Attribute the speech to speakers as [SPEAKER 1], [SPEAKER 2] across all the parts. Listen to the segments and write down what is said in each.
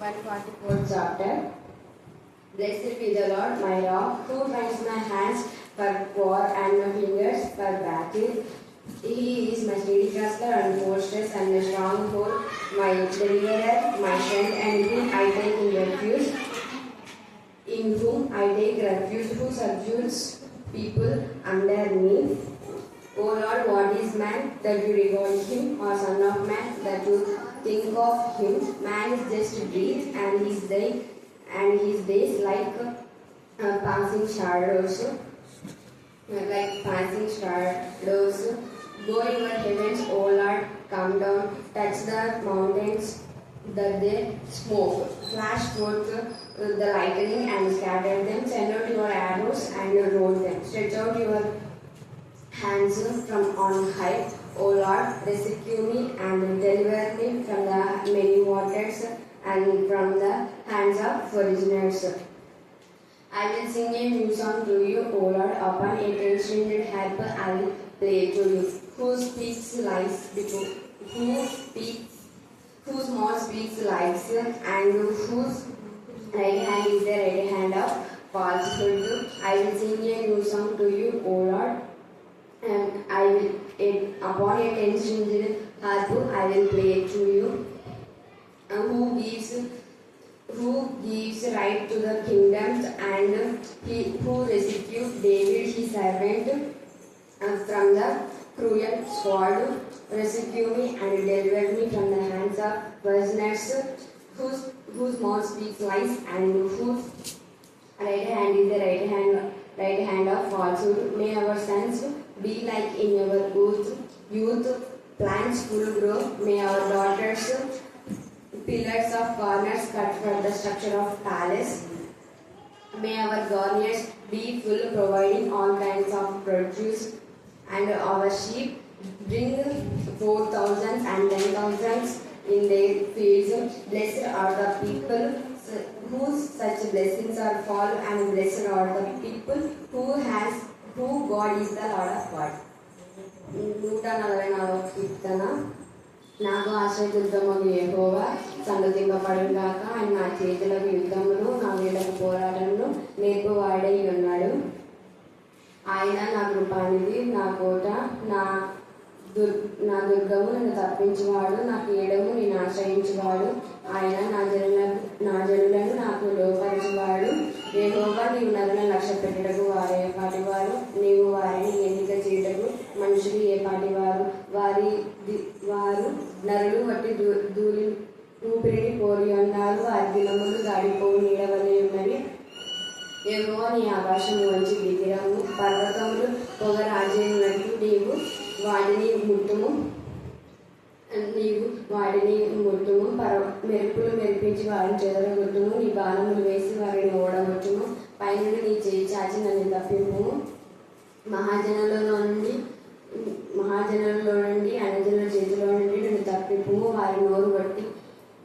[SPEAKER 1] 144th chapter. Blessed be the Lord my rock, who trains my hands for war and my fingers for battle. He is my steady cluster and fortress and a stronghold, my deliverer, my friend, and whom I take in refuge. In whom I take refuge, who subdues people under me. O Lord, what is man that you regard him, or son of man that you think of him? Man is just breath, and his days like passing shadows. Go in your heavens, O Lord, come down, touch the mountains that they smoke. Flash forth the lightning and scatter them. Send out your arrows and roll them. Stretch out your hands from on high. O Lord, rescue me and deliver me from the many waters and from the hands of foreigners. I will sing a new song to you, O Lord, upon a ten-stringed harp I will play to you. Whose mouth speaks lies, and whose right hand is the right hand of falsehood. I will sing a new song to you, O Lord, and I will upon a ten-stringed harp I will play to you. Who gives right to the kingdoms, and who rescued David his servant from the cruel sword. Rescue me and deliver me from the hands of prisoners, whose mouth speaks lies, and whose right hand is the right hand of falsehood. May our sons be like in our youth, plants full grow. May our daughters pillars of corners cut for the structure of palace. May our garners be full, providing all kinds of produce, and our sheep bring 4,000 and 10,000 in their fields. Blessed are the people whose such blessings are fall, and blessed are the people who God is the Lord of God. 144 కీర్తన. నాకు ఆశ్రయదుర్గమగు యెహోవా సంగతింపబడుగాక. ఆయన నా చేతులకు యుద్ధమును, నా వీళ్ళకు పోరాటమును నేర్పువాడై ఉన్నాడు. ఆయన నా కృపానిధి, నా కోట, నా దుర్గము, నన్ను తప్పించువాడు, నా కీడము, నేను ఆశ్రయించువాడు. ఆయన నా జనులను నాకు లోపరిచేవాడు. యెహోవా, నీవు నరులను లక్ష్య పెట్టుటకు వారు ఏ పాటివారు? నీవు వారిని ఎన్నిక చేయుటకు మనుషులు ఏ పాటివారు? వారు నరులు వట్టి ఊపిరిని కోరి ఉన్నారు. వారి దినములు దాడిపోవు నీడవలే ఉన్నవి. యెహోవా, నీ ఆకాశము వంచి దిగిరము, పర్వతములు పొగరాజేయున్నట్లు నీవు వాటిని ముట్టుము. మెరుపులు మెరిపించి వారిని చెదరగొట్టుము. నీ బాణములు వేసి వారిని ఓడగొట్టుము. పైనుండి నీ చేయి చాచి నన్ను తప్పింపుము. మహాజనులలో నుండి అన్యజనుల చేతిలో నుండి నన్ను తప్పింపుము. వారి నోరు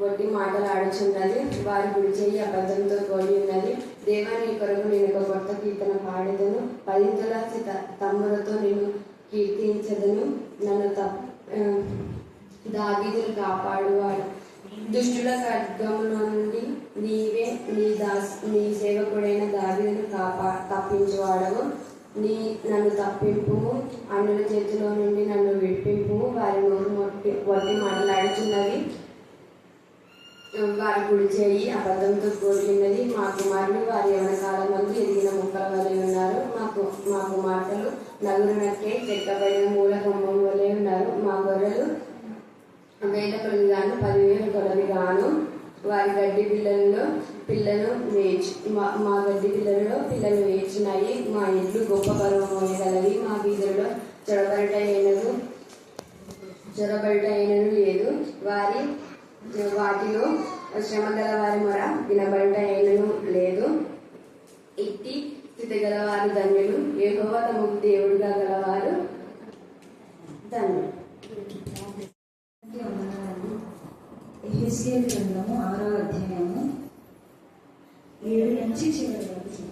[SPEAKER 1] వట్టి మాటలాడుచున్నది, వారి కుడి చేయి అబద్ధంతో కోడి ఉన్నది. దేవా, నీ కొరకు నేను ఒక కొత్త కీర్తన పాడేదను, పదింతల తమ్ములతో నేను కీర్తించదను. నన్ను దావీదును కాపాడువాడు. దుష్టుల ఖడ్గములో నుండి నీవే నీ సేవకుడైన దావీదును తప్పించువాడవు. నన్ను తప్పింపుము, అన్యుల చేతిలో నుండి నన్ను విడిపింపుము. వారి నోరు వట్టి మాట్లాడుచున్నది, వారి కుడి చేయి అబద్ధంతో కూడినది. మా కుమారులు వారి యవన కాలమందు ఎదిగిన మొక్కల వలె ఉన్నారు. మా కుమార్తెలు నలుగురినట్టే చెక్కబడిన మూల కొమ్మం వలె ఉన్నారు. మా గొర్రెలు 1000 కొలదిగాను 10,000 కొలదిగాను. వారి గడ్డి పిల్లలు వేచినాయి. మా ఇల్లు గొప్ప బరువు మోయగలవి. మా వీధులలో చొరబడట అయినను లేదు. వాటిలో శ్రమ గల వారి మొర వినబడట అయినను లేదు. ఇట్టి స్థితి గలవారు ధన్యులు. యెహోవా తమకు దేవుడుగా గలవారు ధన్యులు.
[SPEAKER 2] యెహెజ్కేలు గ్రంథము 6వ అధ్యాయము 7 నుంచి చివరి వరకు.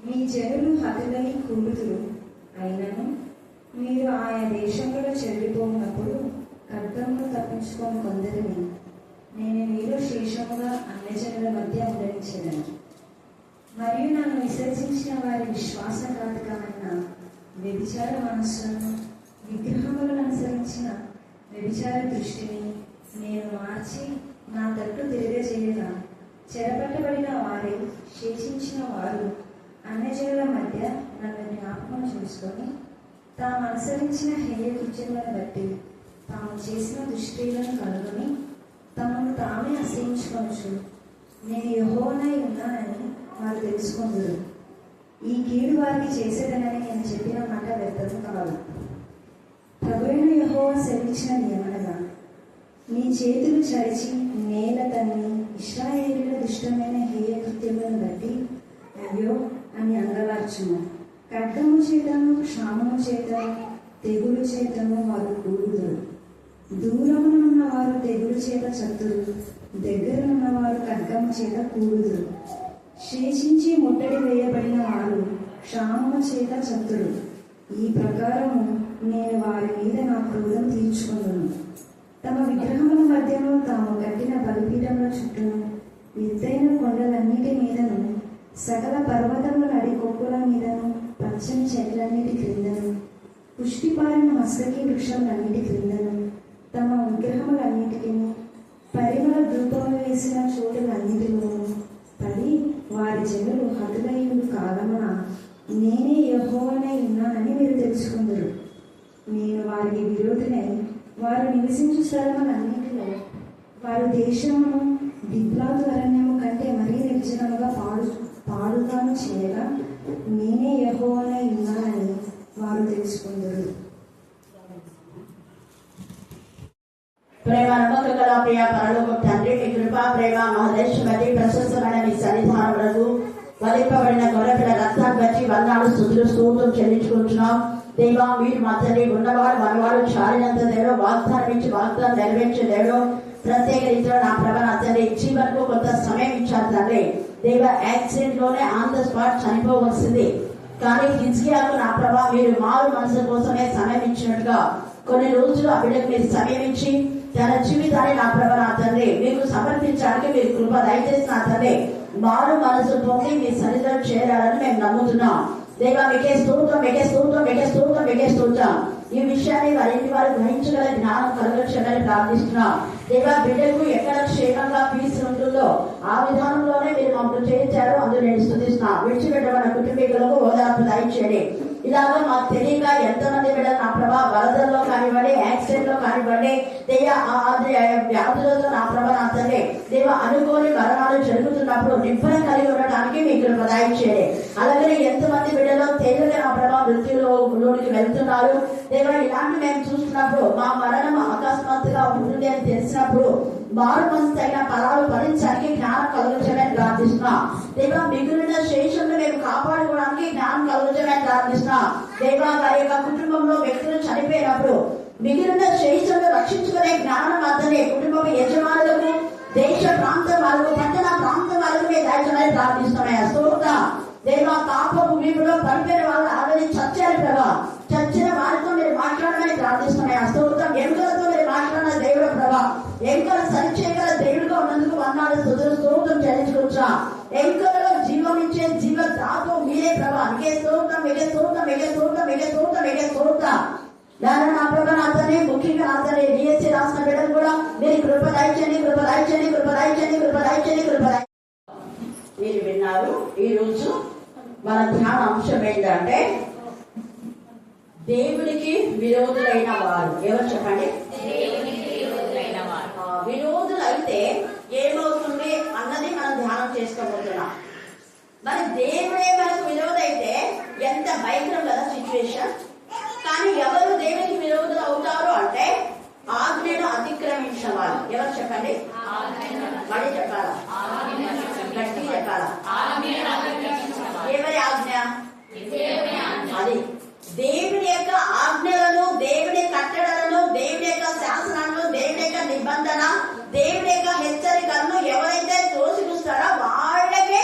[SPEAKER 2] మీ జనులు హతులై కూలుదురు, అయినను మీరు ఆయా దేశంలో చెల్లిపోయినప్పుడు ఖడ్గమును తప్పించుకొని కొందరిని నేను మీలో క్షమించదను. మరియు నన్ను విసర్జించిన వారి విశ్వాసఘాతకమైన వ్యభిచార మనస్సులను, విగ్రహములను అనుసరించిన వ్యభిచార దృష్టిని నేను మార్చి నా తట్టు తిరగజేయగా, చెరపట్టబడిన వారే శేషించిన వారు అన్యజనుల మధ్య నన్ను జ్ఞాపకం చేసుకొని తాము అనుసరించిన హేయ కృత్యములను బట్టి తాము చేసిన దుష్క్రియలను కనుగొని తమను తామే అసహించుకొనచ్చు నేను యెహోవానై ఉన్నానని వారు తెలుసుకొందురు. ఈ కీడు వారికి చేసేదనని నేను చెప్పిన మాట వ్యర్థము కాదు. ప్రభువైన యెహోవా సెలవిచ్చినది ఏమనగా, నీ చేతులు చరిచి నేల తన్ని ఇశ్రాయేలీయుల దుష్టమైన హేయ కృత్యములను బట్టి అయ్యో అని అంగలార్చుము. ఖడ్గము చేతను, క్షామము చేతను, తెగులు చేతను వారు కూడుదురు. దూరమునున్న వారు తెగులు చేత చతురు, దగ్గరనున్న వారు ఖడ్గము చేత కూడుదురు. శేషించి ముట్టడి వేయబడిన వారు క్షామము చేత చతురు. ఈ ప్రకారము నేను వారి మీద నా క్రోధం తీర్చుకొందును. తమ విగ్రహముల మధ్యను తాము కట్టిన బలిపీఠముల చుట్టూను, ఎత్తైన కొండలన్నిటి మీదను, సకల పర్వతముల అడికొప్పుల మీదను, పచ్చని చెట్లన్నిటి క్రిందను, పుష్టిపారిన మస్కకి వృక్షములన్నిటి క్రిందను, తమ విగ్రహములన్నిటికీ పరిమళ ధూపము వేసిన చోటులన్నిటిలోనూ పడి వారి జనులు హతులయ్యుడు కాలమున నేనే యెహోవానై ఉన్నానని మీరు తెలుసుకుందరు. నేను వారికి విరోధినై వారు నివసించు స్థలములన్నిటిలో వారు దేశమును దిబ్లాతు అరణ్యము కంటే మరీ నిర్జనముగా పాడుగాను చేయగా నేనే యెహోవానై ఉన్నానని వారు తెలుసుకుందరు.
[SPEAKER 3] ప్రేమ నమ్మక గల ప్రియ పరలోక తండ్రి, మీ కృపా ప్రేమ మహదేశ్వరి ప్రశస్తమైన మీ సన్నిధానములకు వధింపబడిన గొర్రెపిల్ల రక్తాన్ని బట్టి వందనాలు స్తుతులు స్తోత్రం చెల్లించుకుంటున్నాం. దేవా, మీరు మా తండ్రి ఉన్నవాడు మనవాడు చాలినంత దేవుడు, వాగ్దానం ఇచ్చి వాగ్దానం నెరవేర్చే దేవుడు, ప్రత్యేక రీతిలో నా ప్రభ నా తండ్రి జీవనకు కొంత సమయం ఇచ్చారు తండ్రి. దేవ, యాక్సిడెంట్ లోనే ఆన్ ద స్పాట్ చనిపోవలసింది, కానీ హిజ్కియాకు నా ప్రభ మీరు మారు మనసు కోసమే సమయం ఇచ్చినట్టుగా కొన్ని రోజులు ఆ బిడ్డకు మీరు సమయం ఇచ్చి తన జీవితాన్ని నా ప్రభ నా తండ్రి మీకు సమర్పించడానికి మీరు కృప దయచేసి నా తండ్రి మారు మనసు పొంది మీ సన్నిధిలో చేరాలని మేము నమ్ముతున్నాం. దేవా, మీకే స్తోత్రం, మీకే స్తోత్రం, మీకే స్తోత్రం, మీకే స్తోత్రం. ఈ విషయాన్ని వారింటి వారు గ్రహించగల జ్ఞానం కలగచ్చని ప్రార్థిస్తున్నాం. దేవా, బిడ్డకు ఎక్కడ క్షేమంగా పీస్ ఉంటుందో ఆ విధానంలోనే మీరు మమ్మల్ని చేయించారు, అందులో నేను స్తుతిస్తున్నాం. విడిచిపెట్టబడిన కుటుంబీకులకు ఓదార్పు దయచేయండి. ఇలాగా మాకు తెలియక ఎంతమంది బిడ్డలు నా ప్రభా వరదల్లో కానివ్వండి, యాక్సిడెంట్ లో కానివ్వండి, వ్యాధులతో నా ప్రభా నా తండ్రి దేవ అనుకోని మరణాలు జరుగుతున్నప్పుడు నిబ్బరం కలిగి ఉండటానికి మీకు దయచేయండి. అలాగే ఎంతమంది బిడ్డలో తేలిక నా ప్రభా మృత్యులోనికి వెళ్తున్నారు దేవ, ఇలాంటి మేము చూస్తున్నప్పుడు మా మరణం అకస్మాత్తుగా ఉంటుంది అని తెలిసినప్పుడు మారు మనసు తగిన ఫలాలు ఫలించడానికి జ్ఞానం కలుగుతామని ప్రార్థిస్తున్నాం. దేవ, మిగిలిన శేషంలో మేము కాపాడుకోవడానికి జ్ఞానం కలుగుతామని ప్రార్థిస్తున్నాం. దేవ, వారి యొక్క కుటుంబంలో వ్యక్తులు చనిపోయినప్పుడు మిగిలిన శేషంలో రక్షించుకునే జ్ఞానం మాత్రమే కుటుంబం యజమానులకు, దేశ ప్రాంతం వాళ్ళకు, పట్టణ ప్రాంతం వాళ్ళకు మేము దయచేయమని ప్రార్థిస్తున్నాం. స్తోత్రం దేవ, పాప భూమిలో పడిపోయిన వాళ్ళు ఆల్రెడీ చచ్చారు ప్రభా, చచ్చిన వారితో మీరు మాట్లాడమని ప్రార్థిస్తున్నాయి. స్తోత్రం ఎముకలతో మీరు మాట్లాడిన దేవుడు ప్రభా, ఎముకలు సరిచేయగల దేవుడుగా ఉన్నందుకు వందనాలు స్తుతులు స్తోత్రం చెల్లించుకోవచ్చా. ఎముకలలో జీవం ఇచ్చే జీవదాతో మీరే ప్రభా, మీకే స్తోత్రం, మీకే స్తోత్రం, మీకే స్తోత్రం, మీకే స్తోత్రం, మీకే స్తోత్రం. దాని నా ప్రభా అతనే ముఖ్యంగా అతనే డిఎస్సీ రాసిన బిడ్డలు కూడా మీరు కృప దయచేయండి, కృప దయచేయండి, కృప దయచేయండి, కృప దయచేయండి, కృప దయచేయండి. మీరు విన్నారు. ఈ రోజు మన ధ్యాన అంశం ఏంటంటే దేవునికి విరోధులైన వారు. ఎవరు చెప్పండి? విరోధులు అయితే ఏమవుతుంది అన్నది మనం ధ్యానం చేసుకోబోతున్నాం. మరి దేవుడే మనకు విరోధి అయితే ఎంత భయంకరం కదా సిచ్యువేషన్. కానీ ఎవరు దేవునికి విరోధులు అవుతారు అంటే ఆజ్ఞను అతిక్రమించిన వారు. ఎవరు చెప్పండి? మళ్ళీ చెప్పాలా? గట్టి చెప్పాలా? ఎవరి ఆజ్ఞ? అది దేవుని యొక్క ఆజ్ఞలను, దేవుని కట్టడలను, దేవుని యొక్క శాసనాలను, దేవుని యొక్క నిబంధన, దేవుని యొక్క హెచ్చరికలను ఎవరైతే తోసిపుస్తారో వాళ్ళకే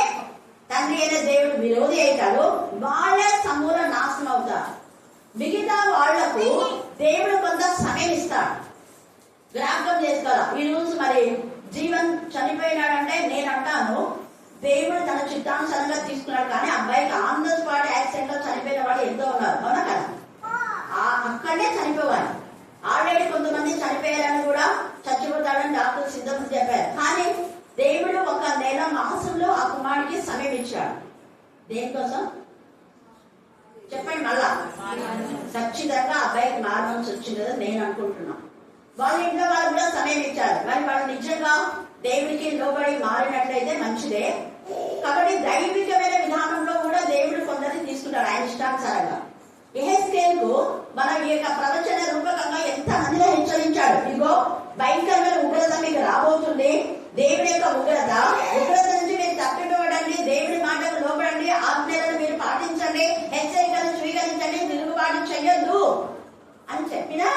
[SPEAKER 3] తండ్రి అయిన దేవుడు విరోధి అవుతాడు, వాళ్ళే సమూల నాశనం అవుతారు. మిగతా వాళ్లకు దేవుడు కొంత సమయం ఇస్తాడు. జ్ఞాపకం చేసుకోవాలి. ఈ రోజు మరి జీవన్ చనిపోయినాడంటే నేను అంటాను దేవుడు తన చిత్తానుసారంగా తీసుకున్నాడు. కానీ అబ్బాయికి ఆన్ ద స్పాట్ యాక్సిడెంట్ లో చనిపోయిన వాడు ఎంతో ఉన్నారు, అవునా కదా? అక్కడే చనిపోవాలి. ఆల్రెడీ కొంతమంది చనిపోయారని కూడా చచ్చిపోతాడని డాక్టర్ సిద్ధం చెప్పారు. కానీ దేవుడు ఒక నెల మాసంలో ఆ కుమారుడికి సమయం ఇచ్చాడు. దేనికోసం చెప్పండి? మళ్ళా ఖచ్చితంగా అబ్బాయికి మారవలసి వచ్చిందని నేను అనుకుంటున్నా. వాళ్ళ ఇంట్లో వాళ్ళు కూడా సమయం ఇచ్చారు. మరి వాళ్ళు నిజంగా దేవుడికి లోబడి మారినట్లయితే మంచిదే. కాబట్టి దైవికమైన విధానంలో కూడా దేవుడు కొందరిని తీసుకుంటాడు ఆయన ఇష్టానుసారంగా. యెహెజ్కేలుకు మన ఈ యొక్క ప్రవచన రూపకంగా ఎంత మందిలో హెచ్చరించాడు. ఇదిగో భయంకరమైన ఉగ్రత మీకు రాబోతుంది. దేవుడి యొక్క ఉగ్రత నుంచి మీరు తప్పిపోవడండి, దేవుడి మాటకు లోబడండి, ఆజ్ఞలను మీరు పాటించండి, హెచ్చరికలను స్వీకరించండి, తిరుగుబాటు చెయ్యొద్దు అని చెప్పినా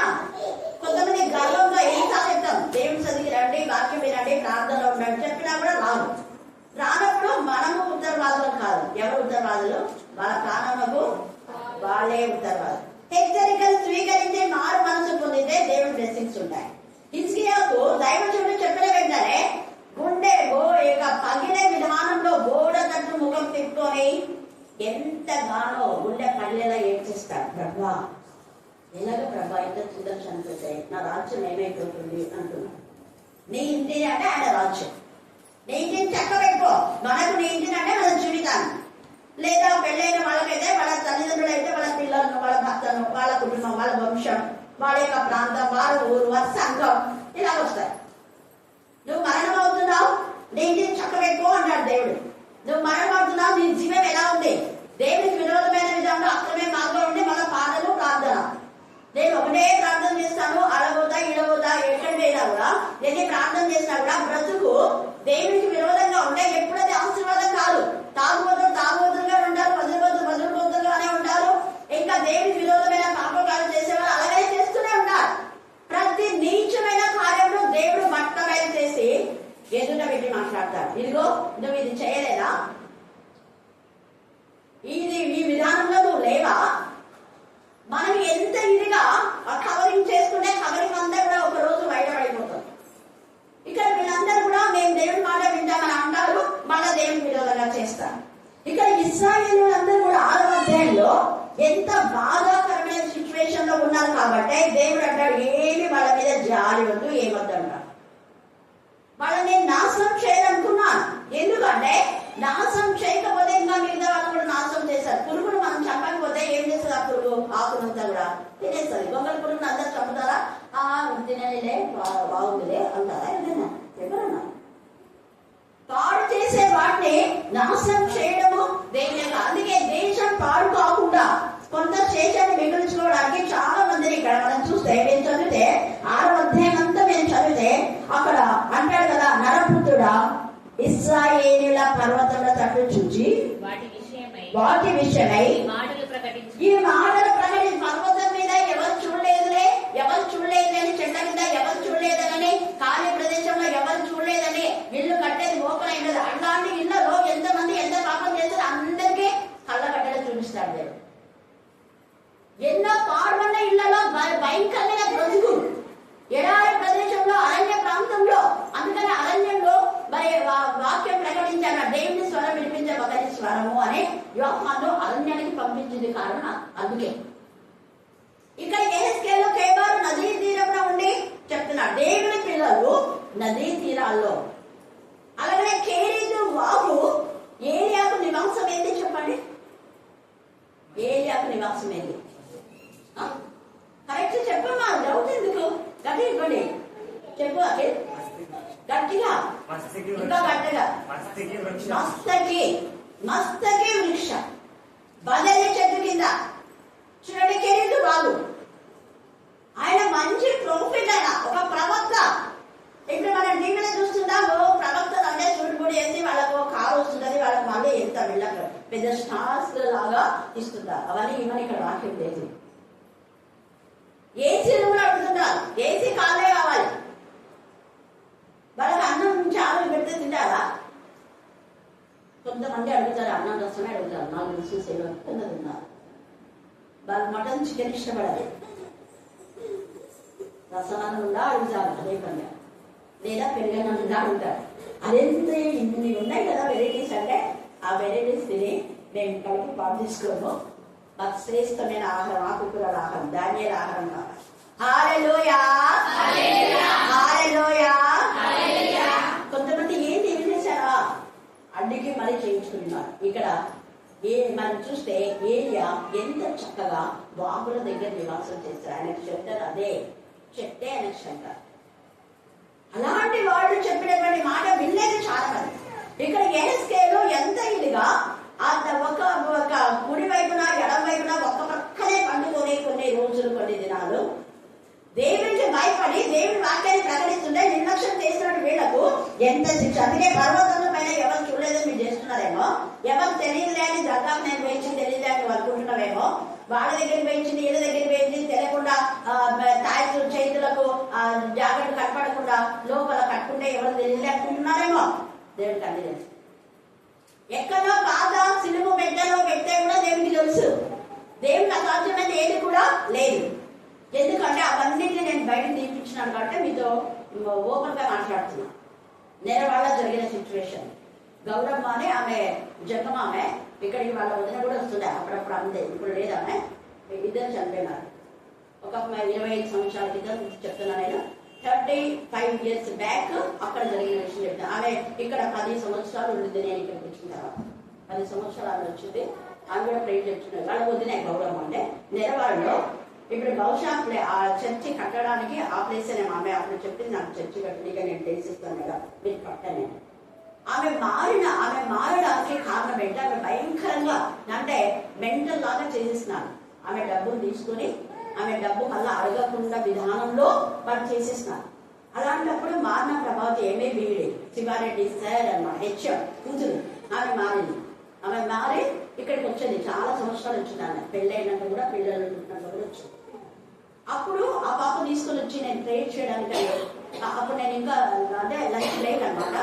[SPEAKER 3] కొంతమంది గర్వంగా ఏం సాధిస్తాం, దేవుడి సదికి రండి, వాక్యం వినండి, ప్రార్థనలో ఉండండి చెప్పినా కూడా రాదు. రానప్పుడు మనము ఉత్తరవాదులు కాదు. ఎవరు ఉత్తరవాదులు? వాళ్ళ ప్రాణములకు వాళ్ళే ఉత్తరవాదులు. హెచ్చరికలు స్వీకరించి మారు మనసు పొందితే దేవుడి బ్లెస్సింగ్స్ ఉంటాయి. హిజ్కియాకు దైవజనుడు చెప్పిన వెంటనే గుండె పగిలే విధానంలో గోడ తట్టు ముఖం తిప్పుకొని ఎంతగానో గుండె పగిలేలా ఏడ్చేస్తాడు. ప్రభా ఎలాగ ప్రభా ఎంత చిన్న చనిపోతే నా రాజ్యం ఏమైపోతుంది అంటున్నాడు. నీ ఇంటి అంటే ఆయన రాజ్యం. నీ ఇంటిని చక్క పెట్టుకో. మనకు నీ ఇంటిని అంటే మన జీవితాన్ని, లేదా పెళ్ళైన వాళ్ళకైతే వాళ్ళ తల్లిదండ్రులు అయితే వాళ్ళ పిల్లలను, వాళ్ళ భర్తను, వాళ్ళ కుటుంబం, వాళ్ళ వంశం, వాళ్ళ యొక్క ప్రాంతం, వాళ్ళ ఊరు, వాళ్ళ సంఘం ఇలా వస్తాయి. నువ్వు మరణం అవుతున్నావు, నీ ఇంటిని చక్క పెట్టుకో అన్నాడు దేవుడు. నువ్వు మరణం అవుతున్నావు, నీ జీవం ఎలా ఉంది? దేవుడికి విరోధమైన విధంగా అక్రమే మార్గం ఉండి మన పాటలు ప్రార్థన. నేను ఒకటే ప్రార్థన చేస్తాను, అడగోదా ఇడగోదా ఎక్కడికి వెళ్ళా కూడా ఎన్ని ప్రార్థన చేసినా కూడా బ్రతుకు దేవుడికి విరోధంగా ఉంటే ఎప్పుడైతే ఆశీర్వాదం కాదు. తాగుబోతులుగా ఉంటారు, వదిలిపోతులుగానే ఉంటారు. ఇంకా దేవుడికి విరోధమైన పాపకాలు చేసేవారు అలాగే చేస్తూనే ఉంటారు. ప్రతి నీచమైన కార్యంలో దేవుడు మట్టబయలు చేసి ఎదుట పెట్టి మాట్లాడతాడు. ఇదిగో నువ్వు ఇది చేయలేదా, ఇది ఈ విధానంలో నువ్వు లేవా? మనం ఎంత ఇదిగా కవరింగ్ చేసుకుంటే కవరింగ్ అంతా కూడా ఒక రోజు బయటపడిపోతాం. ఇక్కడ వీళ్ళందరూ కూడా మేము దేవుడి మాట వింటామని అంటారు, మళ్ళా దేవుడి విరోధంగా చేస్తారు. ఇక్కడ ఇశ్రాయేలీయులందరూ కూడా 6వ అధ్యాయంలో ఎంత బాధాకరమైన సిచ్యువేషన్ లో ఉన్నారు. కాబట్టి దేవుడు అంటాడు ఏమి వాళ్ళ మీద జాలి వద్దు, ఏమొద్దు అంటాడు. వాళ్ళని నేను నాశనం చేయాలనుకున్నాను. ఎందుకంటే నాశనం చేయకపోతే ఇంకా మిగతా వాళ్ళు కూడా నాశనం చేశారు. పురుగును మనం చంపకపోతే ఏం చేస్తుంది? ఆ పురుగు ఆకునంతా కూడా తినేస్తుంది. గొంగళ పురుగును అందరూ చంపుతారా? తినలే బాగుందిలే అంటారా? ఏదైనా ఎవరన్నా పాడు చేసే వాటిని నాశనం చేయడము దేవుని. అందుకే దేశం పాడు కాకుండా కొంత శేషాన్ని మిగుల్చుకోవడానికి చాలా మందిని ఇక్కడ మనం చూస్తే, మేము చదివితే 6వ అధ్యాయం అంతా మేము చదివితే అక్కడ అంటాడు కదా, నరపుత్రుడా ఇశ్రాయేలీయుల పర్వతముల తట్టు చూచి వాటి విషయమై ఈ మాటలు ప్రకటించి, పర్వతం మీద ఎవరు చూడలేదులే అని, చెట్ల కింద ఎవరు చూడలేదని, ఖాళీ ప్రదేశంలో ఎవరు చూడలేదని, ఇల్లు కట్టేది మోకలైనది. అలాంటి ఇళ్లలో ఎంతమంది ఎంత పాపం చేస్తారు అందరికీ కళ్ళగడ్డలు చూపిస్తాడు దేవుడు. ఎన్నో పాడున్న ఇళ్లలో భయంకరమైన బ్రతుకు, ఎడారి ప్రదేశంలో, అరణ్య ప్రాంతంలో. అందుకని అరణ్యంలో మరి వాక్యం ప్రకటించాను, దేవుని స్వరం వినిపించే ఒకరి స్వరము అని యోహాను అరణ్యానికి పంపించింది కారణం అందుకే. ఇక్కడ యెహెజ్కేలు కేబారు నదీ తీరంలో ఉండి చెప్తున్నాడు, దేవుని పిల్లలు నదీ తీరాల్లో. అలాగే కేరీతు వాగు ఏలియాకు నివాసం ఏంది చెప్పండి? ఏలియాకు నివాసం ఏంది? కరెక్ట్ చెప్పమ్మా, డౌట్ ఎందుకు? గట్టి ఇవ్వండి, చెప్పు అది గట్టిగా, ఇంకా గట్టిగా. మస్తకి వృక్షం బదలి చెట్టు కింద చూడండి, కెరీతు బాగు. ఆయన మంచి ప్రాఫిట్, ఆయన ఒక ప్రవక్త. ఇప్పుడు మనం టీవీలో చూస్తున్నాము, ప్రవక్తలు అంటే చూడుబడి వేసి వాళ్ళకు కారు వస్తుంటది, వాళ్ళకి మళ్ళీ ఎంత వెళ్ళక పెద్ద స్టార్స్ లాగా ఇస్తుంటారు. అవన్నీ ఇవన్నీ ఇక్కడ వాక్యం లేదు. ఏసీ రూమ్ లో అడుగుతుంటారు, ఏసీ కాలే కావాలి. వాళ్ళకి అన్నం చాలు పెడితే తింటారా? కొంతమంది అడుగుతారు, అన్నం కోసమే అడుగుతారు. 4 నిమిషాలు సేవ తిన్నారు. వాళ్ళు మటన్ చికెన్ ఇష్టపడాలి, రసమానం ఉందా అడుగుతారు అదే పని, లేదా పెరిగిన ఉందా అడుగుతారు. అదేంటి ఇన్ని ఉన్నాయి కదా వెరైటీస్ అంటే ఆ వెరైటీస్ తిని మేము కలిపి పాటు తీసుకోము. మాకు శ్రేష్టమైన ఆహారం, ఆకుకూరల ఆహారం, ధాన్యాల ఆహారం కావాలి. హల్లెలూయా, హల్లెలూయా. కొంతమంది ఏంటి ఏం చేశారా అడ్డుకి మరీ చేయించుకున్నారు. ఇక్కడ మనం చూస్తే ఏలియా ఎంత చక్కగా వాగుల దగ్గర నివాసం చేస్తారు. ఆయనకు చెప్తారు అదే చెప్తే ఆయనకు చెప్తారు. అలాంటి వాళ్ళు చెప్పినటువంటి మాట వినలేదు చాలా మంది. ఇక్కడ ఎహెజ్కేలు ఎంత ఇదిగా ఒక కుడి వైపున ఎడం వైపున ఒక్క పక్కనే పండుకొని కొన్ని రోజులు కొన్ని దినాలు దేవుడికి భయపడి దేవుడి వాక్యాన్ని ప్రకటిస్తుంటే నిర్లక్ష్యం చేస్తున్న వీళ్ళకు ఎంత శిక్ష. అందుకే పర్వతంలో పైన ఎవరు చూడలేదని మీరు చేస్తున్నారేమో, ఎవరు తెలియలేని జగ్గా నేను వేయించింది తెలియలేని అనుకుంటున్నారేమో, వాళ్ళ దగ్గరికి వేయించింది వీళ్ళ దగ్గరికి వేయించింది తెలియకుండా తాయి చేతులకు జాకెట్ కనపడకుండా లోపల కట్టుకుంటే ఎవరు తెలియలే అనుకుంటున్నారేమో. దేవుడికి అన్ని తెలుసు. ఎక్కడో బాధ సిలువ పెట్టలో పెట్టే కూడా దేవుడికి తెలుసు. దేవుడికి అసాధ్యమైనది ఏది కూడా లేదు. ఎందుకంటే అవన్నింటినీ నేను బయటకు తీపించినాను కాబట్టి మీతో ఓపెన్ గా మాట్లాడుతున్నా. నేరవాళ్ళ జరిగిన సిచ్యువేషన్ గౌరమ్మ అని ఆమె జగమ్మ ఆమె ఇక్కడికి వాళ్ళ వదిన కూడా వస్తుండే అప్పుడప్పుడు అంతే. ఇప్పుడు లేదు, ఆమె ఇద్దరు చనిపోయినారు. ఒక 25 సంవత్సరాల క్రితం చెప్తున్నా నేను. 35 years బ్యాక్ అక్కడ జరిగిన విషయం చెప్తాను. ఆమె ఇక్కడ 10 సంవత్సరాలు ఉండింది. నేను ఇక్కడికి వచ్చిన తర్వాత 10 సంవత్సరాలు వచ్చింది. ఆమె కూడా ప్రేర్ చెప్తున్నారు. వాళ్ళ వదిన గౌరవం అంటే నెరవాళ్ళలో ఇప్పుడు బహుశా ఆ చర్చి కట్టడానికి ఆ ప్లేస్ అనే ఆమె అప్పుడు చెప్పింది, నాకు చర్చి కట్టడానికి నేను చేసిస్తాను కదా మీరు కట్టనే. ఆమె మారడానికి కారణం ఏంటి? ఆమె భయంకరంగా అంటే మెంటల్ లాగా చేసేస్తున్నారు. ఆమె డబ్బులు తీసుకుని ఆమె డబ్బు మళ్ళీ అడగకుండా విధానంలో వాళ్ళు చేసేస్తున్నారు. అలాంటప్పుడు మారిన ప్రభావం ఏమే వీడి శివారెడ్డి సార్ అన్నమాట హెచ్ఎం కూతురు ఆమె మారింది. ఆమె మారి ఇక్కడికి వచ్చింది. చాలా సంవత్సరాలు వచ్చింది. ఆమె పెళ్ళైనాక కూడా పిల్లలు ఉంటున్నాక కూడా వచ్చింది. అప్పుడు ఆ పాప తీసుకొని వచ్చి నేను ట్రేడ్ చేయడానికి అప్పుడు నేను ఇంకా అంటే లంచ్ బ్రేక్ అనమాట.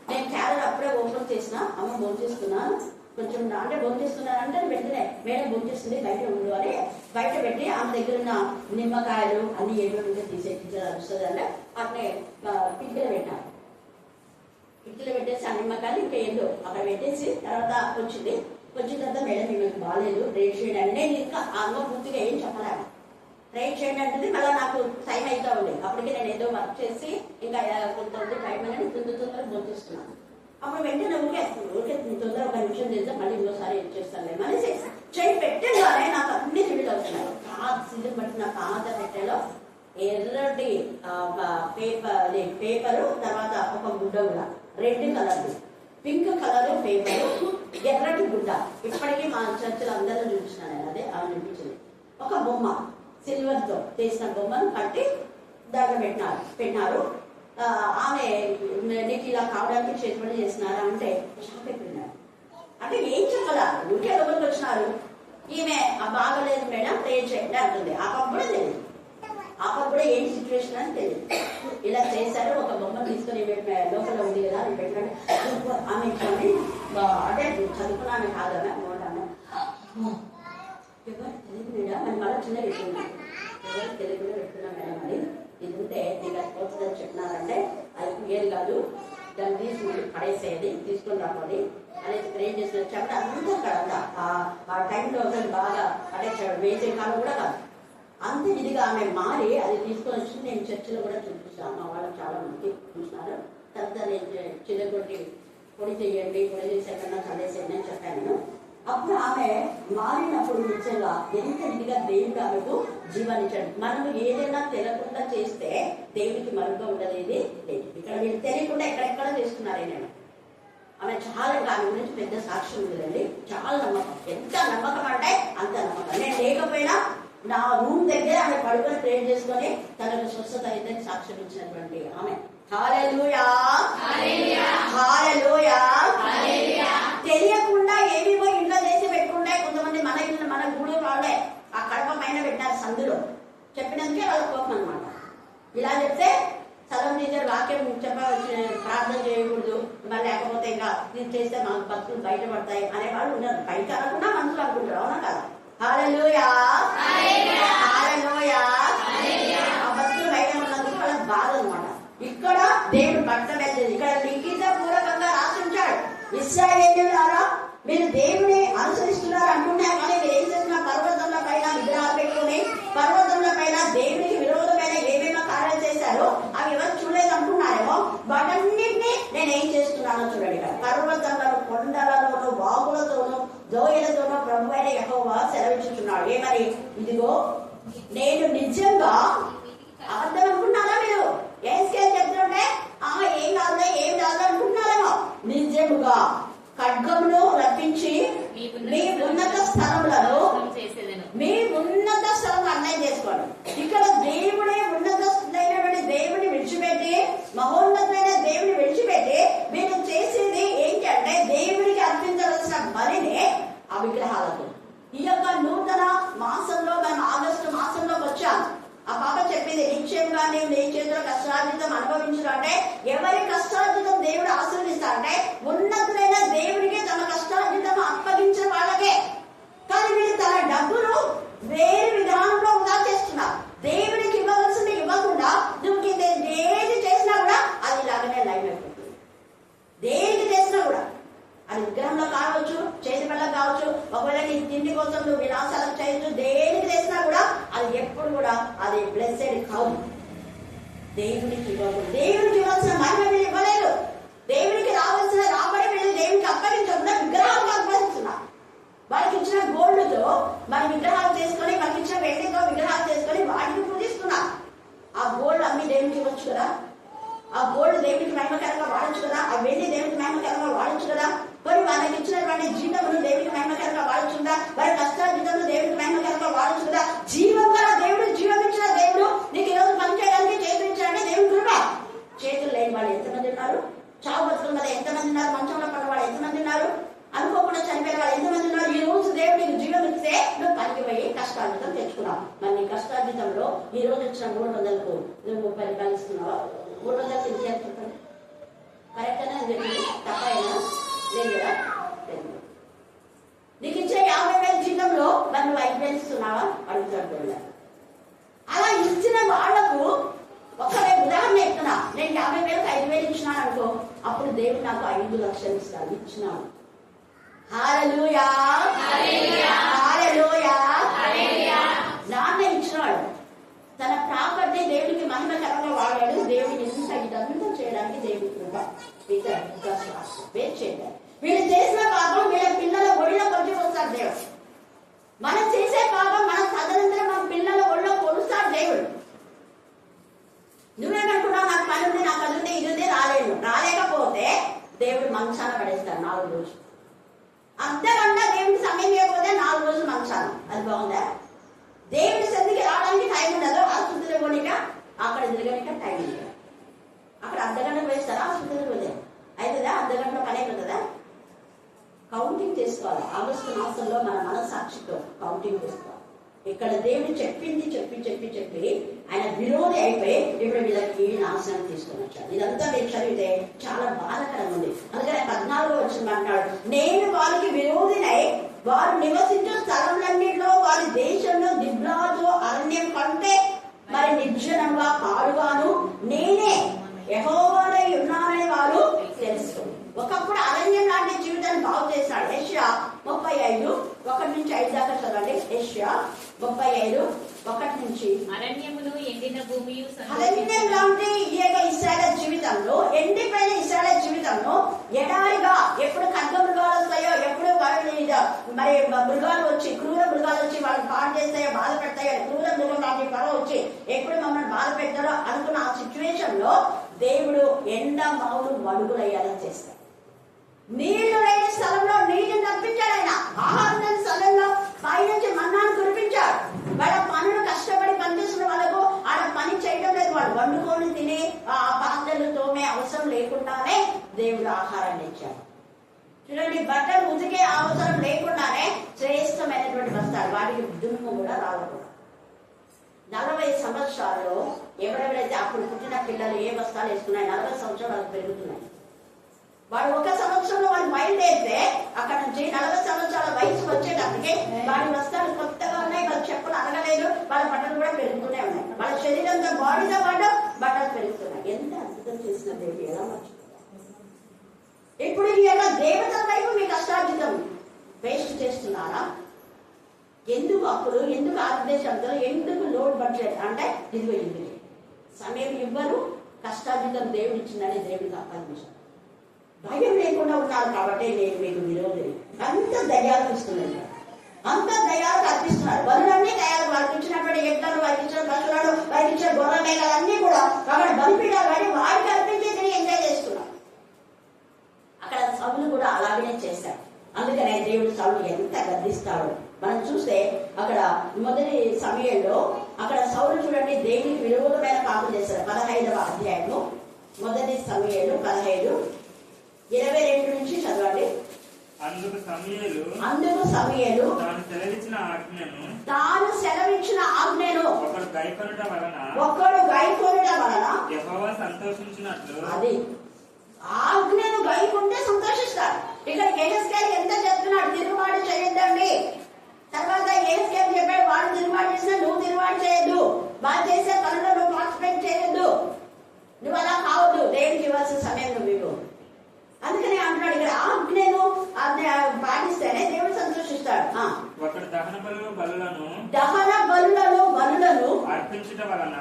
[SPEAKER 3] నేను క్యారెట్ అప్పుడే ఓపెన్ చేసిన. అమ్మ భోంచేస్తున్నాను కొంచెం అంటే భోంచేస్తున్నాను అంటే వెంటనే మేడం భోంచేస్తుంది బయట ఉండు అని బయట పెట్టి ఆమె దగ్గర ఉన్న నిమ్మకాయలు అన్ని ఏమి తీసేసి వస్తుంది అంటే అట్నే పిక్కిలో పెట్టాను. పిక్కిలో పెట్టేసి ఆ నిమ్మకాయలు ఇంకా ఏందో అక్కడ పెట్టేసి తర్వాత వచ్చింది. వచ్చిన తర్వాత మేడం మీకు బాగాలేదు ట్రేడ్ చేయండి అని నేను ఇంకా అమ్మ పూర్తిగా ఏం చెప్పలేను. ట్రైన్ చేయండి అంటే మళ్ళీ నాకు టైం అవుతా ఉంది. అప్పటికి నేను ఏదో వర్క్ చేసి ఇంకా కొంత టైం అని తొందరగా భోంచేస్తున్నాను. అప్పుడు వెంటనే ఊరికే తొందరగా ఒక నిమిషం చేస్తే మళ్ళీ ఇంకోసారి ఏం చేస్తాను అనేసి చేయి పెట్టేగానే నాకు అన్ని ఫీల్ అవుతున్నాయి. సిద్ధం పట్టిన పాత పెట్టెలో ఎర్రటి పేపరు తర్వాత ఒక గుడ్డ కూడా red colour pink colour paper ఎర్రటి గుడ్డ. ఇప్పటికీ మా చర్చలు అందరూ చూపించినా నేను అదే ఆమె చూపించింది. ఒక బొమ్మ సిల్వర్ తో చేసిన బొమ్మను కట్టి దాంట్లో పెట్టినారు. ఆమె నీకు ఇలా కావడానికి చేతుబడి చేస్తున్నారా అంటే షాక్ అయిపోయినారు. అంటే ఏం చెప్పాలా ఊరికే లోపలికి వచ్చినారు. ఈమె బాగలేదు మేడం ప్రేర్ చేయండి అంటుంది. ఆ పాప కూడా తెలియదు. ఆ పాప కూడా ఏం సిచ్యువేషన్ అని తెలియదు. ఇలా చేశారు. ఒక బొమ్మ తీసుకొని లోపల ఉంది కదా అని పెట్టాడు. ఆమె అంటే చదువుకున్నాను కాదన్నా మోటాను ఎవరు తెలుగు మేడం అని మళ్ళీ చిన్న పెట్టుకున్నాను. ఎవరు తెలుగులో పెట్టుకున్నా మేడం అని ఇది ఉంటే నీకు అది పోతుందని చెప్పినారంటే అది ఏది కాదు దాన్ని తీసుకుని పడేసేది తీసుకొని రావాలి అనేది ట్రైన్ చేసిన చెమట అంతా అక్కడ ఆ టైంలో బాగా అంటే వేసే కాలం కూడా కాదు అంత ఇదిగా ఆమె మారి అది తీసుకొని వచ్చి నేను చర్చిలో కూడా చూపిస్తాను. మా వాళ్ళు చాలా మంది చూసినారు. తర్వాత నేను చిన్నకొట్టి పొడి చేయండి పొడి చేసేకన్నా చదివేసేయండి అని చెప్పాను. అప్పుడు ఆమె మారినప్పుడు నిజంగా ఎంత ఇదిగా దేవుడు ఆమెకు జీవాన్నిచ్చాడు. మనం ఏదైనా తెలియకుండా చేస్తే దేవుడికి మరుగ్గా ఉండలేదు లేదు. ఇక్కడ మీరు తెలియకుండా ఎక్కడెక్కడ చేస్తున్నారే నేను ఆమె చాలా ఆమె గురించి పెద్ద సాక్ష్యం ఉందండి. చాలా నమ్మకం. ఎంత నమ్మకం అంటే అంత నమ్మకం. నేను లేకపోయినా నా రూమ్ దగ్గర ఆమె పడుకొని ప్రేర్ చేసుకొని తనకు స్వస్థత అయితే సాక్ష్యం ఇచ్చినటువంటి ఆమె. హల్లెలూయా, హల్లెలూయా. తెలియకుండా ఏమేమో ఇంట్లో చేసి పెట్టుకుంటే కొంతమంది మన గూడు వాళ్ళే ఆ కడప పైన పెట్టారు సందులో చెప్పినందుకే వాళ్ళ కోపం అనమాట. ఇలా చెప్తే చదవం టీచర్ వాక్యం చెప్పవచ్చు ప్రార్థన చేయకూడదు మరి లేకపోతే ఇంకా ఇది చేస్తే మాకు బతుకులు బయటపడతాయి అనే వాళ్ళు ఉన్నారు. బయట అనకుండా మనసులు అనుకుంటారు. అవునా కదా? హల్లెలూయా, హల్లెలూయా. ఆ బతుకులు బయట ఉన్నందుకు వాళ్ళకి బాధ అనమాట. ఇక్కడ దేవుడు పట్టడం వెళ్ళలేదు. ఇక్కడ లిఖిత పూర్వక ఇశ్రాయేలీయులారా మీరు దేవుని అనుసరిస్తున్నారు అంటున్నారు, కానీ మీరు ఏం చేస్తున్న పర్వతంలో పైన విగ్రహాలు పెట్టుకుని పర్వతంలో పైన దేవునికి విరోధమైన ఏమేమో కార్యాలు చేశారో అవి ఎవరు చూడలేదు అంటున్నారేమో. వాటన్నింటినీ నేను ఏం చేస్తున్నానో చూడండి. పర్వతంలో, కొండలలోను, వాగులతోనూ, దోయలతోనూ ప్రభు అయిన యెహోవా సెలవిచ్చుచున్నాడు. ఏమని? ఇదిగో నేను నిజంగా, అబద్ధం అనుకున్నారా మీరు? చెప్తుంటే ఏం కాదు ఏం కాదు అనుకుంటున్నారేమో. నిజముగా ఖడ్గమును రప్పించి మీ ఉన్నత స్థలములను, మీ ఉన్నత స్థలం అన్యాయం చేసుకోండి. ఇక్కడ దేవుడే ఉన్నతమైనటువంటి దేవుని విడిచిపెట్టి, మహోన్నతమైన దేవుని విడిచిపెట్టి మీరు చేసేది ఏంటి అంటే దేవుడికి అర్పించవలసిన బలిని ఆ విగ్రహాలకు. ఈ యొక్క నూతన మాసంలో మనం ఆగస్టు మాసంలోకి వచ్చాం. ఆ పాప చెప్పింది, నిశ్చయంగా నీవు నీ చేతిలో కష్టార్జితం అనుభవించడం అంటే ఎవరి కష్టార్జితం దేవుడు ఆశీర్వదిస్తా అంటే ఉన్నతులైన దేవుడికి తమ కష్టార్జితం అప్పగించిన వాళ్ళకే. కానీ వీళ్ళు తన డబ్బులు వేరే విధానంలో వృధా చేస్తున్నారు. దేవుడికి ఇవ్వవలసింది ఇవ్వకుండా నువ్వు ఏది చేసినా కూడా అది ఇలాగనే లైవ్ అయిపోతుంది. దేనికి చేసినా కూడా అది విగ్రహంలో కావచ్చు, చేతి పళ్ళ కావచ్చు, ఒకవేళ నీ తిండి కోసం నువ్వు వినాశాలకు చేయొచ్చు. దేనికి చేసినా కూడా అది ఎప్పుడు కూడా అది బ్లెస్సెడ్ కాదు. దేవునికి ఇవ్వకూడదు. దేవునికి ఇవ్వాల్సిన మహిమ వీళ్ళు ఇవ్వలేదు. దేవునికి రావాల్సిన రాబడి వీళ్ళు దేవునికి అప్పగించకుండా విగ్రహాలకు అప్పగిస్తున్నారు. వాళ్ళకి ఇచ్చిన గోల్డ్తో మరి విగ్రహాలు చేసుకొని, వాళ్ళకి ఇచ్చిన వెండితో విగ్రహాలు చేసుకొని వాటిని పూజిస్తున్నారు. ఆ గోల్డ్ అమ్మి దేవునికి ఇవ్వచ్చు కదా, ఆ గోల్డ్ దేవునికి మహిమకరంగా వాడచ్చు కదా, ఆ వెండి దేవునికి మహిమకరంగా వాడచ్చు కదా. మరి వాళ్ళకి ఇచ్చినటువంటి జీవితమును దేవునికి మహిమకరంగా వాడచ్చుందా? వారి కష్టార్జితమును దేవునికి మహిమకరంగా వాడచ్చు కదా. జీవం గల దేవుడు, జీవం ఇచ్చిన దేవుడు నీకు ఈరోజు పని చేయడానికి చేతులు ఇచ్చాడంటే దేవుని కృప. చేతులు లేని వాళ్ళు ఎంతమంది ఉన్నారు? చావు బతుకుల మీద ఎంతమంది ఉన్నారు? మంచంలో పడ్డ వాళ్ళు ఎంతమంది ఉన్నారు? అనుకోకుండా చనిపోయిన వాళ్ళు ఎంతమంది ఉన్నారు? ఈ రోజు దేవుడు నీకు జీవం ఇస్తే నువ్వు పనికి పోయి కష్టార్జితం తెచ్చుకున్నావు. మరి నీ కష్టార్జితంలో ఈ రోజు ఇచ్చిన 300కు నువ్వు 30 రూపాయలు ఇస్తున్నావా? 300 ఎంత చేస్తుంటాడు? కరెక్టేనా? తప్పైనా లేదు కదా. నీకు ఇచ్చే 50,000 జీతంలో మరి నువ్వు 5,000 ఇస్తున్నావా అడుగుతాడు. అలా ఇచ్చిన వాళ్లకు ఒకవేళ ఉదాహరణ చెప్తున్నా, నేను 50,000కి 5,000 ఇచ్చినాను అనుకో, అప్పుడు దేవుడు నాకు 5 లక్షలు ఇస్తాను. ఇచ్చినాను. హల్లెలూయా, హల్లెలూయా. నాన్న ఇచ్చినాడు, తన ప్రాపర్టీ దేవుడికి మహిమకరంగా వాడాడు. దేవుడిని ఇదంతా చేయడానికి దేవుడి కృప. వీళ్ళు చేసిన పాపం వీళ్ళ పిల్లల ఒడిలో కొలిచి వస్తాడు దేవుడు. మనం చేసే పాపం మన తదనంతరం మన పిల్లల ఒడిలో కొలుస్తాడు దేవుడు. నువ్వేమనుకున్నావు? నాకు పని ఉంది, నాకు అది ఉంది, ఇది ఉంది, రాలేకపోతే దేవుడు మంచాన పడేస్తాడు 4 రోజులు. అర్ధగంట దేవుడికి సమయం ఇవ్వకపోతే 4 రోజులు మంచాను. అది బాగుందా? దేవుడి సన్నిధికి రావడానికి టైం ఉండదు. ఆసుపత్రిలో పోనీక అక్కడ తిరగనిక టైం ఉండదు. అక్కడ అర్ధగంట వేస్తారా? ఆసుపత్రికి పోతే అవుతుందా? అర్ధగంటలో పని అయిపోతుందా? కౌంటింగ్ చేసుకోవాలి. ఆగస్టు మాసంలో మన మనసాక్షితో కౌంటింగ్ చేసుకోవాలి. ఇక్కడ దేవుడు చెప్పింది చెప్పి ఆయన విరోధి అయిపోయి ఇప్పుడు వీళ్ళకి నాశనం తీసుకొని వచ్చాడు. ఇదంతా మీరు చదివితే చాలా బాధాకరంగా ఉంది. అందుకని 14వ వచనం అంటాడు, నేను వారికి విరోధినై వారు నివసించే స్థలంలన్నింటిలో వారి దేశంలో దిబ్లాజు అరణ్యం కంటే మరి నిర్జనంగా పాడుగాను నేనే యెహోవానై ఉన్నానని వారు తెలుసుకోండి. ఒకప్పుడు అరణ్యం లాంటి జీవితాన్ని బాగు చేశాడు. యెషయా 35:1-5 దాకా చదవండి. యెషయా 35:1
[SPEAKER 4] అరణ్యమును ఎండిన భూమి
[SPEAKER 3] అరణ్యం లాంటి ఈ యొక్క ఇశ్రాయేలు జీవితంలో, ఎండిపోయిన ఇశ్రాయేలు జీవితంలో ఎడారిగా ఎప్పుడు ఖడ్గ మృగాలు వస్తాయో, ఎప్పుడు మరి మృగాలు వచ్చి క్రూర మృగాలు వచ్చి వాళ్ళని పాడు చేస్తాయో, బాధ పెడతాయో, క్రూర మృగం లాంటి పర వచ్చి ఎప్పుడు మమ్మల్ని బాధ పెడతారో అనుకున్న ఆ సిచ్యువేషన్ లో దేవుడు ఎండ మౌలు మడుగులయ్యేలా చేస్తాడు. నీళ్లు లేని స్థలంలో నీటిని తప్పించాడు. ఆయన ఆహారం లేని స్థలంలో పైనుంచి మన్నాను కురిపించాడు. వాళ్ళ పనులు కష్టపడి పనిచేస్తున్న వాళ్ళకు ఆడ పని చేయడం లేదు. వాళ్ళు వండుకొని తిని ఆ పాత్రలు తోమే అవసరం లేకుండానే దేవుడు ఆహారాన్ని ఇచ్చాడు. చూడండి, బట్టలు ఉతికే అవసరం లేకుండానే శ్రేష్టమైనటువంటి వస్త్రాలు, వాటికి దుమ్ము కూడా రావకూడదు. 40 సంవత్సరాల్లో ఎవరెవరైతే అప్పుడు పుట్టిన పిల్లలు ఏ వస్త్రాలు వేసుకున్నాయి, 40 సంవత్సరాలు పెరుగుతున్నాయి. వాడు 1 సంవత్సరంలో వాడు బయలుదేరితే అక్కడ నుంచి 40 సంవత్సరాల వయసు వచ్చేటప్పటికి వాడి వస్త్రాలు కొత్తగా ఉన్నాయి, వాళ్ళ చెప్పులు అరగలేదు, వాళ్ళ బట్టలు కూడా పెరుగుతూనే ఉన్నాయి. వాళ్ళ శరీరంతో బాడీతో పాటు బట్టలు పెరుగుతున్నాయి. ఎంత అద్భుతం చేసిన దేవుడు ఎలా మర్చిపోతారు. ఇప్పుడు ఈ యొక్క దేవత కష్టార్జితం వేస్ట్ చేస్తున్నారా? ఎందుకు అప్పుడు, ఎందుకు ఆదేశంతో, ఎందుకు లోడ్ బడ్జెట్ అంటే ఇదిగో ఇందులో సమయం ఇవ్వరు, కష్టార్జితం దేవుడు ఇచ్చిందని దేవుడికి అప్పగించారు. భయం లేకుండా ఉన్నారు కాబట్టి నేను మీకు విరోధి. అంత దయ్యాలు ఇస్తున్నాను, అంత దయ్యాలు అర్పిస్తున్నారు. బలులన్నీ దయ్యాలు, వారికి ఇచ్చినటువంటి యజ్ఞాలు, వారికి ఇచ్చిన పశువులను, వారికి ఇచ్చిన గొర్రె మేకలన్నీ కూడా అక్కడ బలిపీడాలు కానీ వారికి అర్పించి తిరిగి ఎంజాయ్ చేస్తున్నారు. అక్కడ సౌలు కూడా అలాగనే చేశారు. అందుకనే దేవుడు సౌలు ఎంత గద్దిస్తాడు మనం చూస్తే అక్కడ మొదటి సమయంలో అక్కడ సౌలు చూడండి దేవునికి విరోధమైన పాపం చేశారు. 15వ అధ్యాయము మొదటి సమయంలో 15:22 నుంచి చదవండి.
[SPEAKER 5] అందుకు సమూయేలు తాను సెలవిచ్చిన ఆజ్ఞను ఒకడు గైకొనుట వలన యెహోవా సంతోషించినట్లు, అది
[SPEAKER 3] ఆజ్ఞను గైకొంటే సంతోషిస్తాడు. ఇక్కడ యెహెజ్కేలు ఎంత చెప్తున్నాడు, తిరుగుబాటు చేయొద్దండి. తర్వాత యెహెజ్కేలు చెప్పాడు, వాడు తిరుగుబాటు చేసినా నువ్వు తిరుగుబాటు చేయొద్దు, వాళ్ళు చేసే పనుల్లో నువ్వు పార్టిసిపేట్ చేయొద్దు, నువ్వు అలా కావద్దు, దేవుడికి ఇవ్వాల్సిన సమయం నువ్వు ఇవ్వు. అందుకని అంటున్నాడు ఇక్కడ ఆజ్ఞను పాటిస్తేనే దేవుడు సంతోషిస్తాడు.
[SPEAKER 5] ఒకడు దహన
[SPEAKER 3] బలులను
[SPEAKER 5] అర్పించట వలన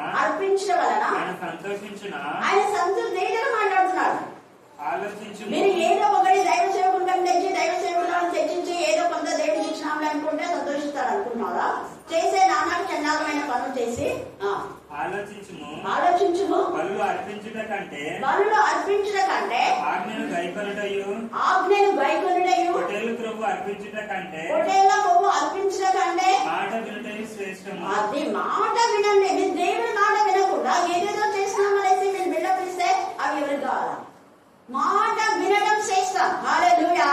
[SPEAKER 3] ఆయన సంతోషంగా మాట్లాడుతున్నాడు. మీరు ఏదో ఒకటి దైవ సేవకులను తెచ్చి దైవ సేవకులను తెచ్చించి ఏదో కొంత దేవుడికి ఇచ్చినాములు అనుకుంటే సంతోషిస్తాడు అనుకున్నారా? చేసే నానా చండాలమైన పనులు చేసి ఆలోచించుము.
[SPEAKER 5] బలులు అర్పించుట కంటే ఆజ్ఞను గైకొనుటయు
[SPEAKER 3] పొట్టేలు
[SPEAKER 5] క్రొవ్వు అర్పించుట కంటే మాట వినుటయు శ్రేష్టము.
[SPEAKER 3] అది మాట వినండి. మీరు దేవుడి మాట వినకుండా ఏదేదో చేసినామనేసి మీరు బిల్డపిస్తే అవి ఎవరికి కావాలా? మాట వినడం శ్రేష్టం. హల్లెలూయా,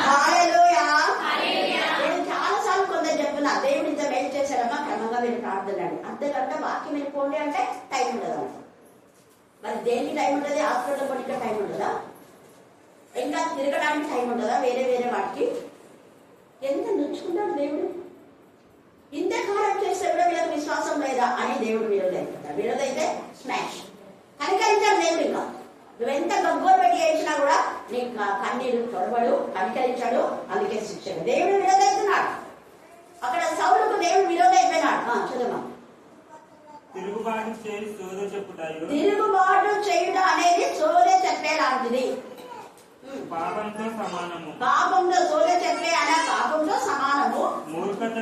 [SPEAKER 3] హల్లెలూయా. నేను చాలా సార్లు కొందరు చెప్తున్నా, దేవుడు ఇంత మేలు చేశారమ్మా, క్రమంగా మీరు ప్రార్థనలు అంతేకంటే వాక్యం వెళ్ళిపోండి అంటే టైం ఉండదు. మరి దేనికి టైం ఉంటుంది? హాస్పిటల్ పడితే టైం ఉండదా? ఇంకా తిరగడానికి టైం ఉండదా? వేరే వేరే వాటికి ఎంత నొచ్చుకుంటాడు దేవుడు. ఇంత కాలం చేస్తే కూడా వీళ్ళకి విశ్వాసం లేదా అని దేవుడు విరోధైపోతాడు. విరోధైతే స్మాష్. కనికరించాడు దేవుడు. ఇంకా నువ్వెంత గగ్గోలు పెట్టి చేసినా కూడా నీకు కన్నీరు తొడబడు, కనికరించాడు, అందుకే శిక్షడు. దేవుడు విరోధైతున్నాడు. అక్కడ సౌలుకు దేవుడు విరోధైపోయినాడు. చదువు.
[SPEAKER 5] తిరుగుబాటు
[SPEAKER 3] చేయుట అనేది సోదె చెప్పే లాంటిది.
[SPEAKER 5] పాపంతో సమానము.
[SPEAKER 3] సోదె చెప్పే అనే పాపంతో సమానము. మూర్ఖత,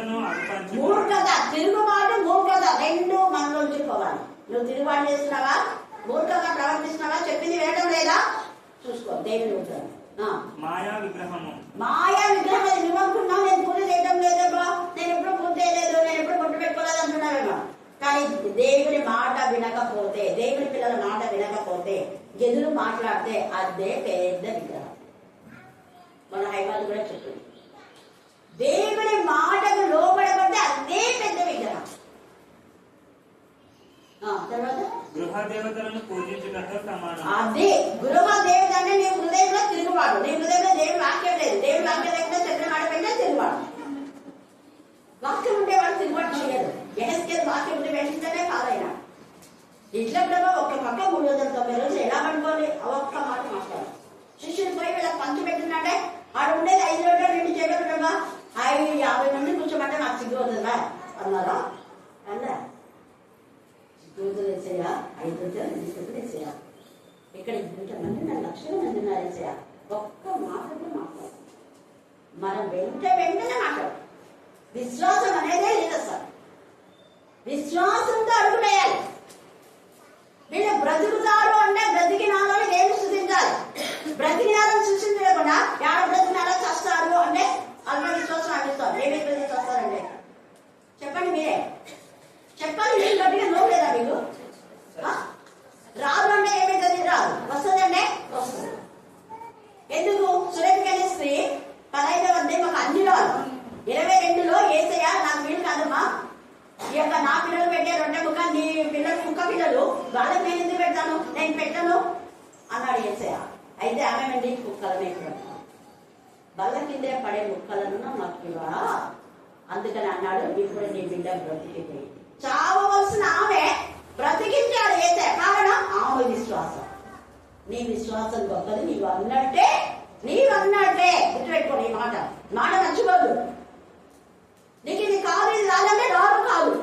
[SPEAKER 3] తిరుగుబాటు, మూర్ఖత రెండు మనలోంచి పోవాలి. నువ్వు తిరుగుబాటు చేస్తున్నావా, మూర్ఖంగా ప్రవర్తిస్తున్నావా, చెప్పింది వేయడం లేదా చూసుకో. దేవుని ఉంటాడు.
[SPEAKER 5] మాయా విగ్రహం
[SPEAKER 3] నువ్వు అనుకున్నావు నేను పూజ చేయడం లేదబ్బా, నేను ఎప్పుడు పూజ చేయలేదు, నేను ఎప్పుడు పొట్టు పెట్టుకోలేదు అంటున్నావేమో. కానీ దేవుని మాట వినకపోతే, దేవుని పిల్లల మాట వినకపోతే, ఎదురు మాట్లాడితే అదే పెద్ద విగ్రహం. మన హైవాళ్ళు కూడా చెప్తుంది, దేవుని మాటకు లోపడబడితే అదే పెద్ద విగ్రహం. తర్వాత
[SPEAKER 5] గృహదేవతలను పూజించుటతో సమానం.
[SPEAKER 3] అదే గృహ దేవత అంటే నీ హృదయంలో తిరుగుబాటు. నీ హృదయంలో దేవుడి వాక్యం లేదు. దేవుడి వాక్యం లేకపోతే చెప్పిన మాట పెట్టే తిరుగుబాటు. వాక్యం ఉంటే వాడు తిరుగుబాటు చేయదు. యెహెజ్కేలు వాక్యం ఉంటే వెంటనే కాదైనా ఇట్లా కూడా ఒక్క పక్క 390 రోజులు ఎలా పడుకోవాలి? ఒక్క మాట మాట్లాడాలి. శిష్యులు పోయి వీళ్ళకి పంచి పెట్టినట్టే ఆడు ఉండేది 5 రోజులు 2 చేయడం 50 మంది కూర్చోమంటే నాకు సిగ్గు అవుతుందా అన్నారా? అన్నా రోజులు వేసేయా, 5 రోజులు వేసేయా, ఇక్కడ ఇంతమంది 4 లక్షల మంది ఉన్నారు వేసేయా. ఒక్క మాటతో మాట్లాడు. మనం వెంటనే మాట్లాడు. విశ్వాసం అనేదే లేదు సార్. విశ్వాసంతో అడుగులేయాలి. వీళ్ళు బ్రతుకుతారు అంటే బ్రతికినాలో ఏమి సృష్టించాలి. బ్రతికినాలను సృష్టించలేకుండా ఎవరు బ్రతికినాలో చస్తారు అంటే ఆత్మవిశ్వాసం అందిస్తారు. ఏమి వస్తారంటే చెప్పండి, మీరే చెప్పాలి. మీరు గట్టిగా నోరు లేదా మీకు? రాదు అంటే ఏమైతుంది? రాదు. వస్తుంది అంటే వస్తుంది. ఎందుకు? సురేఖ స్త్రీ 15వ అధ్యాయం మాకు అన్ని రాదు. 22లో ఏసయ్య నాకు వీలు కాదమ్మా, ఈ యొక్క నా పిల్లలు పెట్టే 2 ముక్క, నీ పిల్లలు కుక్క పిల్లలు, వాళ్ళకి నేను ఎందుకు పెడతాను, నేను పెట్టను అన్నాడు ఏసయ్య. అయితే ఆమెనండి కుక్కల మీద బల్ల కిందే పడే ముక్కలను మాకివా, అందుకని అన్నాడు ఇప్పుడు నీ బిడ్డ బ్రతికిపోయి. చావవలసిన ఆమె బ్రతికించాడు ఏసయ్య. కారణం ఆమె విశ్వాసం. నీ విశ్వాసం గొప్పది. నీవు అన్నట్టే నీవన్నాడే గుర్తుపెట్టుకోండి ఈ మాట మర్చిపోదు. నీకు ఇది కాదు, ఇది రాదంటే రాదు కాదు.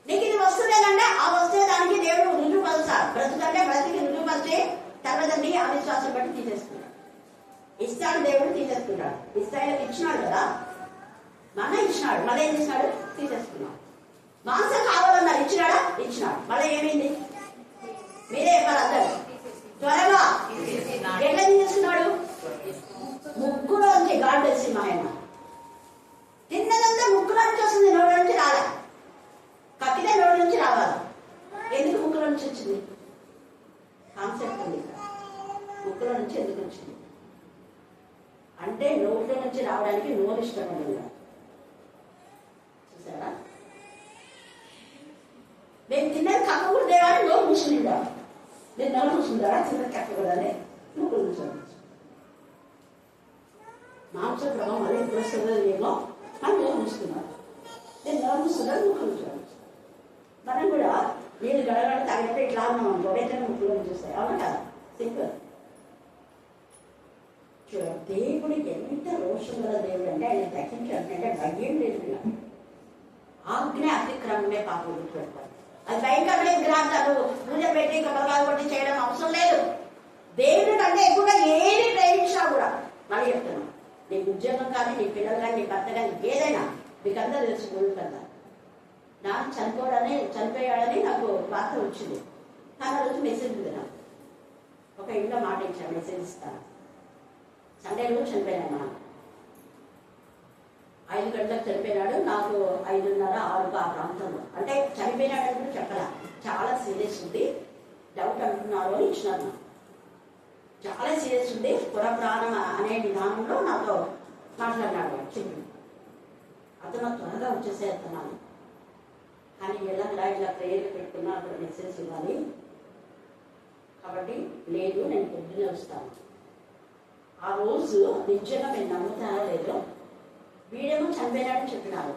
[SPEAKER 3] నీకు ఇది వస్తుందేనంటే ఆ వస్తే దానికి దేవుడు రుజువుపరుస్తాడు. బ్రతుకంటే బ్రతికి రుజువుపరిచి తర్వాత నీ అవిశ్వాసం బట్టి తీసేస్తున్నాడు. ఇస్తాడు దేవుడు, తీసేసుకున్నాడు. ఇస్రాయేలుకి ఇచ్చినాడు కదా, మన ఇచ్చినాడు, మళ్ళీ ఏం చేసినాడు? తీసేసుకున్నాడు. మాంసం కావాలన్నారు, ఇచ్చినాడా? ఇచ్చినాడు. మళ్ళీ ఏమైంది? మీరే చెప్పాలి అందరు త్వరగా. ఎట్లా తీసేసుకున్నాడు? ముక్కులోంచి గాడ్ తెలిసి మా ఆయన తిన్నదంతా ముక్కులో నుంచి వస్తుంది, నోటి నుంచి రాలే. కక్కితే నోటి నుంచి రావాలి. ఎందుకు ముక్కులో నుంచి వచ్చింది? కాన్సెప్ట్ ఉంది. ముక్కులో నుంచి ఎందుకు వచ్చింది అంటే నోట్లో నుంచి రావడానికి నోరు ఇష్టపడింది. చూసారా? మేము తిన్నది కక్కకూడదు దేవాలని నోరు మూసుకుందా? నేను నోరు మూసుకుంటారా? తిన్నది కక్కకూడదని ముక్కులు కూర్చోండి. మాంస ప్రభావం అదే ఎప్పుడు వస్తుందో ఏమో అని నోరు మూసుకున్నారు. నేను నోరు మూసుకున్నాను, ముక్కులు కూర్చోండి. మనం కూడా నీళ్ళు గడగడ తాగినట్టు ఇట్లా ఉన్నాం అనుకో, వెంటనే ముక్కులో చూస్తాయి. అవునా కదా? సింపుల్. దేవుడు ఎంత రోషం గల దేవుడు అంటే ఆయన తగ్గించాలంటే భయం లేదు. ఆజ్ఞ అతిక్రమమే పాపం గుర్తుపెడతారు. అది భయంకరమైన గ్రాంతాలు పూజ పెట్టి కొబ్బరికాయ కొట్టి చేయడం అవసరం లేదు. దేవుడి కంటే ఎక్కువగా ఏది ప్రేమించినా కూడా మళ్ళీ చెప్తున్నాను, నీ ఉద్యోగం కానీ, నీ పిల్లలు కానీ, నీ భర్త కానీ, ఏదైనా మీకందరూ తెలుసుకోవాలి కదా. నాకు చనిపోయాడని నాకు వార్త వచ్చింది. కానీ ఆ రోజు మెసేజ్ ఉంది. నాకు ఒక ఇంట్లో మాట ఇచ్చాను, మెసేజ్ ఇస్తాను. సండే రోజు చనిపోయాను. 5 గంటలకు చనిపోయినాడు. నాకు 5:30, 6 ఆ ప్రాంతంలో. అంటే చనిపోయినాడని కూడా చెప్పాల. చాలా సీరియస్ ఉంది, డౌట్ అంటున్నారు అని ఇచ్చినారు. చాలా సీరియస్ ఉంది, పురప్రాణం అనే విధానంలో నాతో మాట్లాడినాడు. చెప్పి అతను త్వరగా వచ్చేసేస్తున్నాను. కానీ ఇలా ప్రేయర్ పెట్టుకున్నా, అక్కడ మెసేజ్ ఇవ్వాలి కాబట్టి లేదు, నేను పొద్దున్నే వస్తాను. ఆ రోజు నిజంగా నేను నమ్ముతానో లేదో, వీడేమో చనిపోయినాడని చెప్పినారు.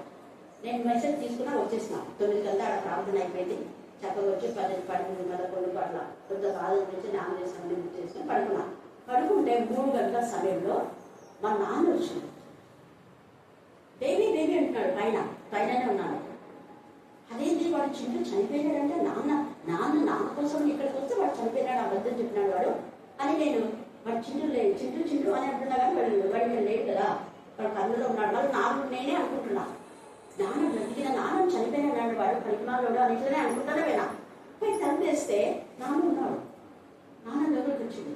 [SPEAKER 3] నేను మెసేజ్ తీసుకున్నా, వచ్చేసిన 9 గంటల ఆడ ప్రార్థన అయిపోయింది. చక్కగా వచ్చి 10, 11, 11 అట్లా కొంత బాధ నుంచి నాన్న చేసుకుని బుక్ చేసుకుని పడుకున్నా. పడుకుంటే 3 గంటల సమయంలో మా నాన్న వచ్చింది. బేబీ బేబీ అంటున్నాడు. పైననే ఉన్నాడు. అదేంటి వాడు చింటూ చనిపోయినాడంటే నాన్న కోసం ఇక్కడికి వస్తే వాడు చనిపోయినాడు, అబద్ధం చెప్పినాడు వాడు అని నేను వాడు చింటూ అని అంటున్నా. కానీ వాడు లేడు కదా, వాడు కన్నులో ఉన్నాడు. వాళ్ళు నేనే అనుకుంటున్నా, నాన్న బ్రతికిన నాన్న చనిపోయినాడు వాడు పరిమాణంలో అని ఇట్లనే అనుకుంటానే పోయినా. పోయి తప్పేస్తే నాన్న ఉన్నాడు. నాన్న దగ్గరకు వచ్చింది.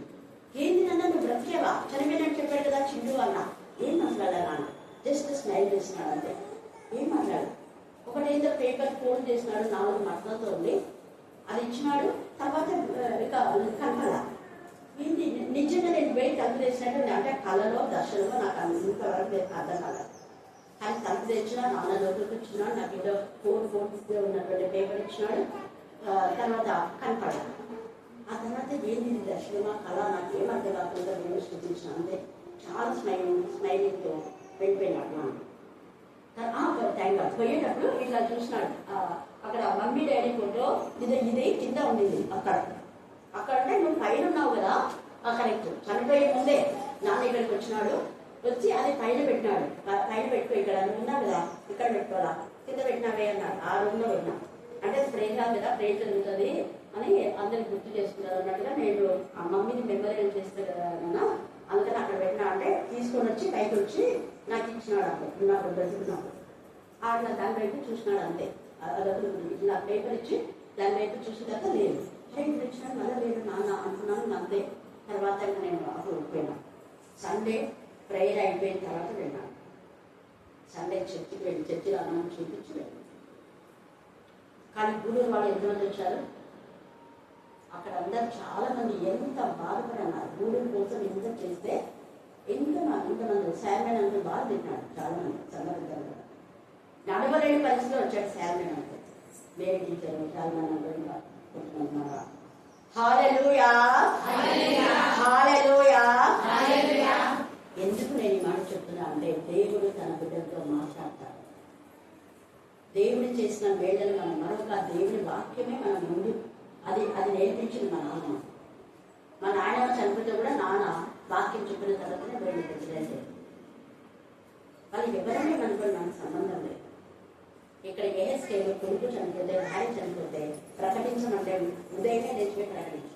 [SPEAKER 3] ఏంది నాన్న నువ్వు బ్రతికేవా? చనిపోయినట్టు చెప్పాడు కదా చింటూ అన్న. ఏం మాట్లాడా నాన్న? జస్ట్ స్మైల్ చేసినాడు అంతే, ఏం మాట్లాడు. ఒకటేదో పేపర్ ఫోన్ చేసినాడు, 4 మట్టలతో ఉంది, అది ఇచ్చినాడు. తర్వాత ఇక కనపడ ఏంటి నిజంగా నేను పోయి తలుపు తెచ్చినట్టు అంటే కళలో దర్శనంలో నాకు ఇంతవరకు అర్థం కాదు. కానీ తలుపు తెచ్చినా, నాన్న లోపలికి వచ్చినాడు. నాకు ఏదో 4 ఉన్నటువంటి పేపర్ ఇచ్చినాడు. తర్వాత కనపడ. ఆ తర్వాత ఏంది దర్శనమా కళ నాకు ఏమర్థం కాకుండా నేను స్థుతించిన అంతే. చాలా స్మైలింగ్తో వెళ్ళిపోయినాడు నాన్న. Thank God. పోయేటప్పుడు ఇట్లా చూసినాడు. అక్కడ మమ్మీ డాడీ ఫోటో ఇది కింద ఉండింది. అక్కడంటే నువ్వు పైన ఉన్నావు కదా, కరెక్ట్. చనిపోయే ముందే నాన్న ఇక్కడికి వచ్చినాడు. వచ్చి అది పైన పెట్టినాడు. పైన పెట్టుకో, ఇక్కడ నువ్వు ఉన్నావు కదా, ఇక్కడ పెట్టుకోవాలా, కింద పెట్టినావే అన్నాడు. ఆ రూమ్లో పెట్టినా. అంటే స్ప్రే కాదు కదా, ప్రే జరుగుతుంది అని అందరికి గుర్తు చేసుకున్నారు అన్నట్టుగా నేను ఆ మమ్మీని మెమోరియల్ చేస్తే కదా నాన్న, అందుకని అక్కడ పెట్టినా. అంటే తీసుకొని వచ్చి పైకి వచ్చి నాకు ఇచ్చినాడు. అప్పుడు నాకు బ్రతుకున్నాడు. అట్లా దాని వైపు చూసినాడు అంతే. అదొక ఇలా పేపర్ ఇచ్చి దాని వైపు చూసిన తర్వాత లేదు, ఇప్పుడు ఇచ్చినాడు. మళ్ళీ లేదు నాన్న అనుకున్నాను అంతే. తర్వాత ఇంకా నేను అప్పుడు పోయినా. సండే ప్రేయర్ అయిపోయిన తర్వాత వెళ్ళాను. సండే చర్చికి వెళ్ళి చర్చిలో అన్నం చూపించి వెళ్ళాను. కానీ గూడూరు వాళ్ళు ఎంతమంది వచ్చారు? అక్కడ అందరు చాలా మంది ఎంత బాధపడన్నారు. గూడూరు కోసం ఎంత చేస్తే ఇంతమంది శాల్మేన్ అంతా బాగా తిన్నాడు. చాలా మంది సందర్భంగా నడవలేని పరిస్థితిలో వచ్చాడు శాల్మేన్ అంటే. మేరీ టీచర్ శాల్మేన్ అంటే హల్లెలూయా హల్లెలూయా. ఎందుకు నేను ఈ మాట చెప్తున్నా అంటే, దేవుడు తన బిడ్డలతో మాట్లాడతాడు. దేవుడు చేసిన వేళలు మనం మరొక దేవుడి వాక్యమే మన ముందు అది నేర్పించింది మా నాన్న. మా నాయన చనిపోతే వాక్యం చెప్పిన తర్వాతనే బయట ప్రెసిడెంట్. వాళ్ళు ఎవరైనా అనుకోండి, నాకు సంబంధం లేదు. ఇక్కడ ఏఎస్కేలో కొడుకు చనిపోతే, భార్య చనిపోతే ప్రకటించమంటే ఉదయమే లేచిపోయి ప్రకటించారు.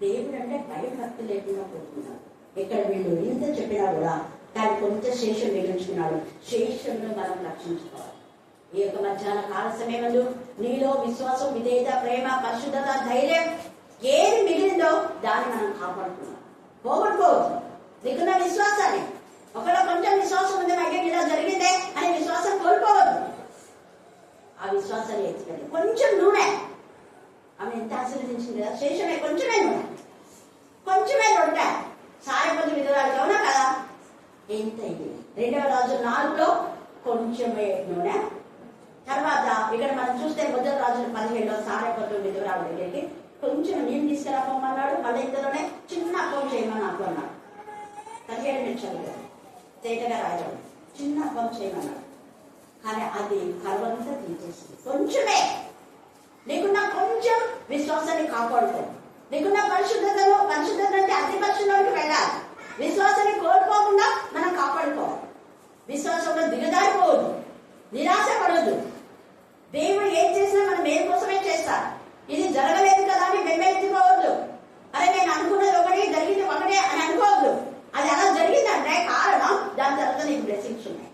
[SPEAKER 3] దేవుడు అంటే భయభక్తి లేకుండా పోతున్నారు. ఇక్కడ వీళ్ళు ఇంత చెప్పినా కూడా దాని కొంచెం శేషం మిగిల్చుకున్నాడు. శేషంలో మనం రక్షించుకోవాలి. ఈ యొక్క మధ్యాహ్న కాల సమయంలో నీలో విశ్వాసం, విధేయత, ప్రేమ, పరిశుద్ధత, ధైర్యం ఏది మిగిలిందో దాన్ని మనం కాపాడుకున్నాం. పోగొట్టుకోవద్దు నీకున్న విశ్వాసాన్ని. ఒకవేళ కొంచెం విశ్వాసం ఉంది, అయ్యో ఇలా జరిగిందే అనే విశ్వాసం కోల్పోవద్దు. ఆ విశ్వాసాన్ని ఎత్తుకండి. కొంచెం నూనె, ఆమె ఎంత ఆశీర్వదించింది కదా, శేషమే కొంచెమే నూనె, కొంచెమే రొట్టె, సాయపతి విధురాలు అవునా కదా, ఎంత ఇది. 2వ రాజుల 4లో కొంచెమే నూనె. తర్వాత ఇక్కడ మనం చూస్తే 1వ రాజుల 15లో సాయపతి విధురాలు దగ్గరికి కొంచెం నీళ్ళు తీసుకురామన్నాడు. మళ్ళీ ఇంతలోనే చిన్న అప్పం చేయమని నాకు అన్నాడు. 17 నిమిషాలు తేటగా రాయడం, చిన్న అప్పం చేయమన్నాడు. కానీ అది కరువంతా తీసేసింది. కొంచెమే నీకున్న కొంచెం విశ్వాసాన్ని కాపాడుకో. నీకున్న పరిశుద్ధత అంటే అతి పరిశుద్ధంలోకి వెళ్ళాలి. విశ్వాసాన్ని కోల్పోకుండా మనం కాపాడుకోవాలి. విశ్వాసంలో దిగజారిపోవద్దు, నిరాశ పడవద్దు. దేవుడు ఏం చేసినా మనం ఏం కోసమే చేస్తాడు. ఇది జరగలేదు కదా అని బెంబెత్తిపోవద్దు. అరే నేను అనుకున్నది ఒకటి, జరిగింది ఒకటే అని అనుకోవద్దు. అది అలా జరిగిందంటే కారణం దాని తర్వాత నీకు బ్లెస్సింగ్స్ ఉన్నాయి.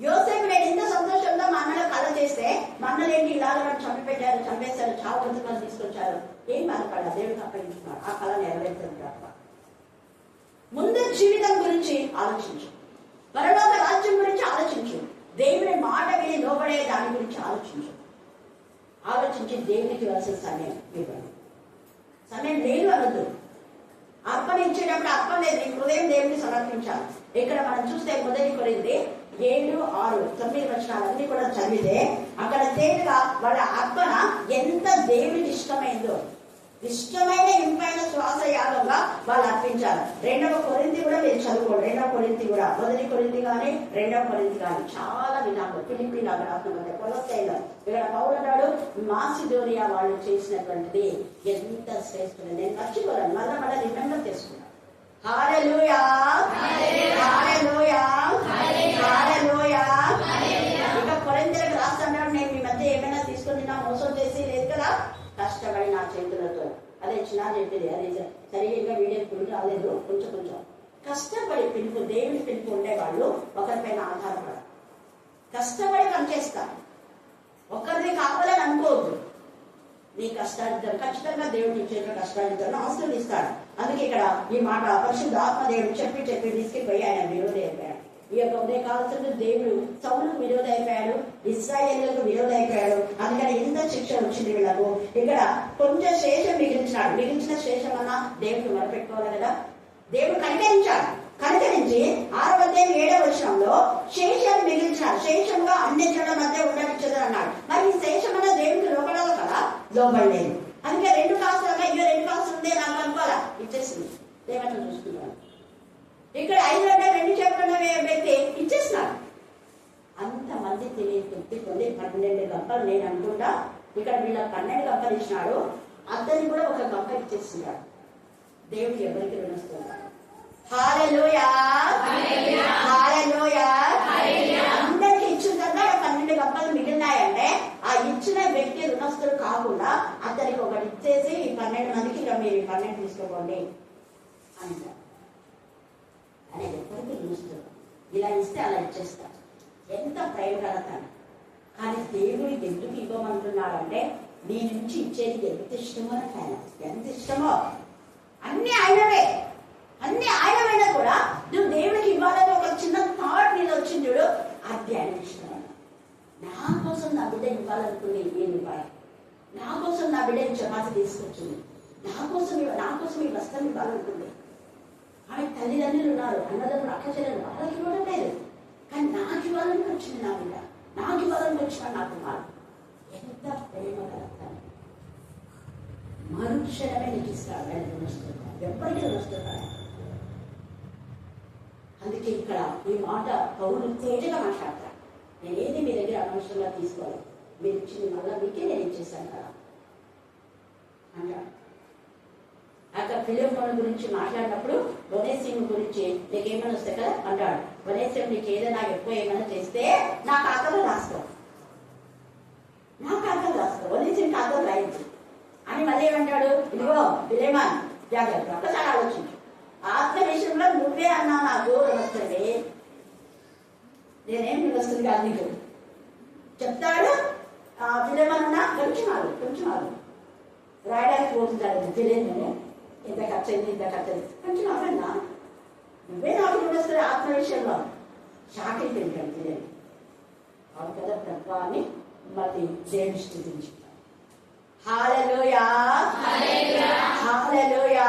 [SPEAKER 3] యోసేపు నేను ఇంత సంతోషంగా మా అన్నలో కళ చేస్తే మా అన్నలేంటి ఇలా చంపేశారు, చావు బతుకులు తీసుకొచ్చారు. ఏం బాధపడ, దేవుడికి అప్పగించుకున్నాడు. ఆ కళ నెరవేరుతుంది. ముందు జీవితం గురించి ఆలోచించు, పరలోక రాజ్యం గురించి ఆలోచించు, దేవుని మాట విని లోబడే దాని గురించి ఆలోచించు. ఆలోచించి దేవునికి ఇవ్వాల్సిన సమయం ఇవ్వండి. సమయం లేదు అనొద్దు. అర్పణ ఇచ్చేటప్పుడు అర్పణ లేదు, నీ హృదయం దేవుడిని సమర్పించాలి. ఇక్కడ మనం చూస్తే 1 కొరింథీ 7, 6, 9 వచనాలన్నీ కూడా చదివితే అక్కడ తేలిగా వాళ్ళ అర్పణ ఎంత దేవుడికి ఇష్టమైందో, ఇష్టమైన ఇంపైన శ్వాస యాగంగా వాళ్ళు అర్పించారు. 2వ కొరింథీ కూడా మీరు చదువుకోండి. 2వ కొరింథీ కూడా 1 కొరింథీ కానీ 2వ కొరింథీ కానీ చాలా విధాలు. ఫిలిప్పీ లాగా రాసిన కొలొస్సైలో ఇక్కడ పౌలు అన్నాడు, మాసిదోనియా వాళ్ళు చేసినటువంటిది ఎంత శ్రేష్ఠమైనది. నేను మర్చిపోలేను, మళ్ళీ రిమెంబర్ చేసుకున్నాను. హల్లెలూయా, హల్లెలూయా, హల్లెలూయా. ఇక కొరింథీయులకు రాస్తున్నాడు, నేను మీ మధ్య ఏమైనా తీసుకొని నా మోసం చేసి లేదు కదా, కష్టపడి నా చేతులతో. అదే చిన్న చెప్పింది, అదే సరిగ్గా వీడియో పిలుపు రాలేదు, కొంచెం కష్టపడి పిలుపు, దేవుని పిలుపు ఉండేవాళ్ళు ఒకరిపైన ఆధారపడాలి. కష్టపడి పనిచేస్తారు, ఒకరిని కావాలని అనుకోవద్దు. నీ కష్టార్థం ఖచ్చితంగా దేవుడు నీ చేతిలో కష్టార్థాలను ఆశీర్వదిస్తాడు. అందుకే ఇక్కడ ఈ మాట పరిశుద్ధ ఆత్మ దేవుడు చెప్పి తీసుకుపోయి ఆయన విరోధి అయిపోయాడు. ఈ యొక్క ఉదయకాలంలో దేవుడు సౌలుకు విరోధి అయిపోయాడు, ఇశ్రాయేలులకు విరోధి అయిపోయాడు. అందుకని ఎంత శిక్ష వచ్చింది వీళ్ళకు. ఇక్కడ కొంచెం శేషం మిగిలించినాడు. మిగిలిచిన శేషం అన్నా దేవుడు మొరపెట్టుకోవాలి కదా. దేవుడు కనికరించాడు. కనికరించి 6వ అధ్యాయం 7వ వచనంలో శేషాన్ని మిగిలించాడు. శేషంగా అన్ని జనుల మధ్య ఉండనిచ్చదు అన్నాడు. మరి ఈ శేషం అన్న దేవుడికి లోపడాలి కదా, లోపడలేదు. అందుకే 2 కాసులు అన్నా, ఇక 2 కాసులు ఉందే నాకు అనుకోవాలా, ఇచ్చేసింది. దేవతను చూసుకున్నాడు. ఇక్కడ 5 అంటే 2 చెప్పిన వ్యక్తి ఇచ్చేసినాడు. అంతమంది తెలియకొద్ది 12 గంపలు నేను అనుకుంటా. ఇక్కడ వీళ్ళ 12 గంపలు ఇచ్చినాడు. అతన్ని కూడా ఒక గంప ఇచ్చేస్తున్నాడు. దేవుడికి ఎవరికి రుణిస్తున్నాడు. హల్లెలూయా, హల్లెలూయా. అందరికి ఇచ్చిన తర్వాత 12 గంపలు మిగిలినాయంటే ఆ ఇచ్చిన వ్యక్తి రుణస్తుడు కాకుండా అతనికి ఒకటి ఇచ్చేసి ఈ 12 మందికి ఇక మీరు 12 తీసుకోండి అంటారు. అనేది ఎప్పటికీ చూస్తారు. ఇలా ఇస్తే అలా ఇచ్చేస్తారు. ఎంత ప్రేమ కడతాను. కానీ దేవుడు ఎందుకు ఇవ్వమంటున్నాడంటే నీ నుంచి ఇచ్చేది ఎంత ఇష్టమో నాకు ఆయన ఎంత ఇష్టమో. అన్ని ఆయనవే, అన్ని ఆయనమైనా కూడా నువ్వు దేవుడికి ఇవ్వాలని ఒక చిన్న థాట్ మీద వచ్చింది చూడు, అది ఆయన ఇష్టం. నా కోసం నా బిడ్డ ఇవ్వాలనుకుంది నేను ఇవ్వాలి, నా కోసం నా బిడ్డ చపాతి తీసుకొచ్చింది, నా కోసం ఈ వస్త్రం ఇవ్వాలనుకుంది. ఆమె తల్లిదండ్రులు ఉన్నారు, అన్నదమ్ములు, అక్కచెల్లెలు, వాళ్ళకి ఇవ్వడం లేదు. కానీ నాకు ఇవ్వాలని వచ్చింది నా బిడ్డ, నాకు ఇవ్వాలని వచ్చిన నా కుమారుడు. ఎంత ప్రేమ కలుగుతాను. మరుక్షణమే నీకు ఇస్తాడు. ఎప్పటికీ వస్తున్నాడు. అందుకే ఇక్కడ ఈ మాట పౌరులు తేజగా మాట్లాడతాడు. నేనేది మీ దగ్గర అనవసరంగా తీసుకోవాలి, మీరు ఇచ్చింది మళ్ళీ మీకే నేను ఇచ్చేసాను కదా అంటాడు. అక్కడ ఫిలిమోన్ గురించి మాట్లాడినప్పుడు ఒనేసిము గురించి నీకేమైనా వస్తాయి కదా అంటాడు. ఒనేసిము నీకు ఏదైనా ఎక్కువ ఏమైనా చేస్తే నా ఖాతాలో రాస్తావు, నా ఖాతాలో రాస్తావు, ఒనేసిము ఖాతాలో రాయొచ్చు అని మళ్ళీ ఏమంటాడు, ఇదిగో ఫిలిమోన్ జాగ్రత్త, ఒక్కసారి ఆలోచించు. ఆత్మ విషయంలో నువ్వే అన్నా నాకు వస్తుంది, నేనేం వస్తుంది కాదు నీకు చెప్తాడు. ఫిలిమోన్ అన్నా కొంచెం ఆడు రాయడానికి పోతుంటాడు, తెలియదు ఇంత ఖర్చు అయింది, ఇంత ఖర్చు అయింది, కొంచెం అవన్నా నువ్వే నాకు వస్తుంది ఆత్మ విషయంలో షాక్ అయిపోయింది తెలియదు. అవును కదా ప్రభా అని మళ్ళీ దేవుని స్తుతించుతాడు. హల్లెలూయా, హల్లెలూయా.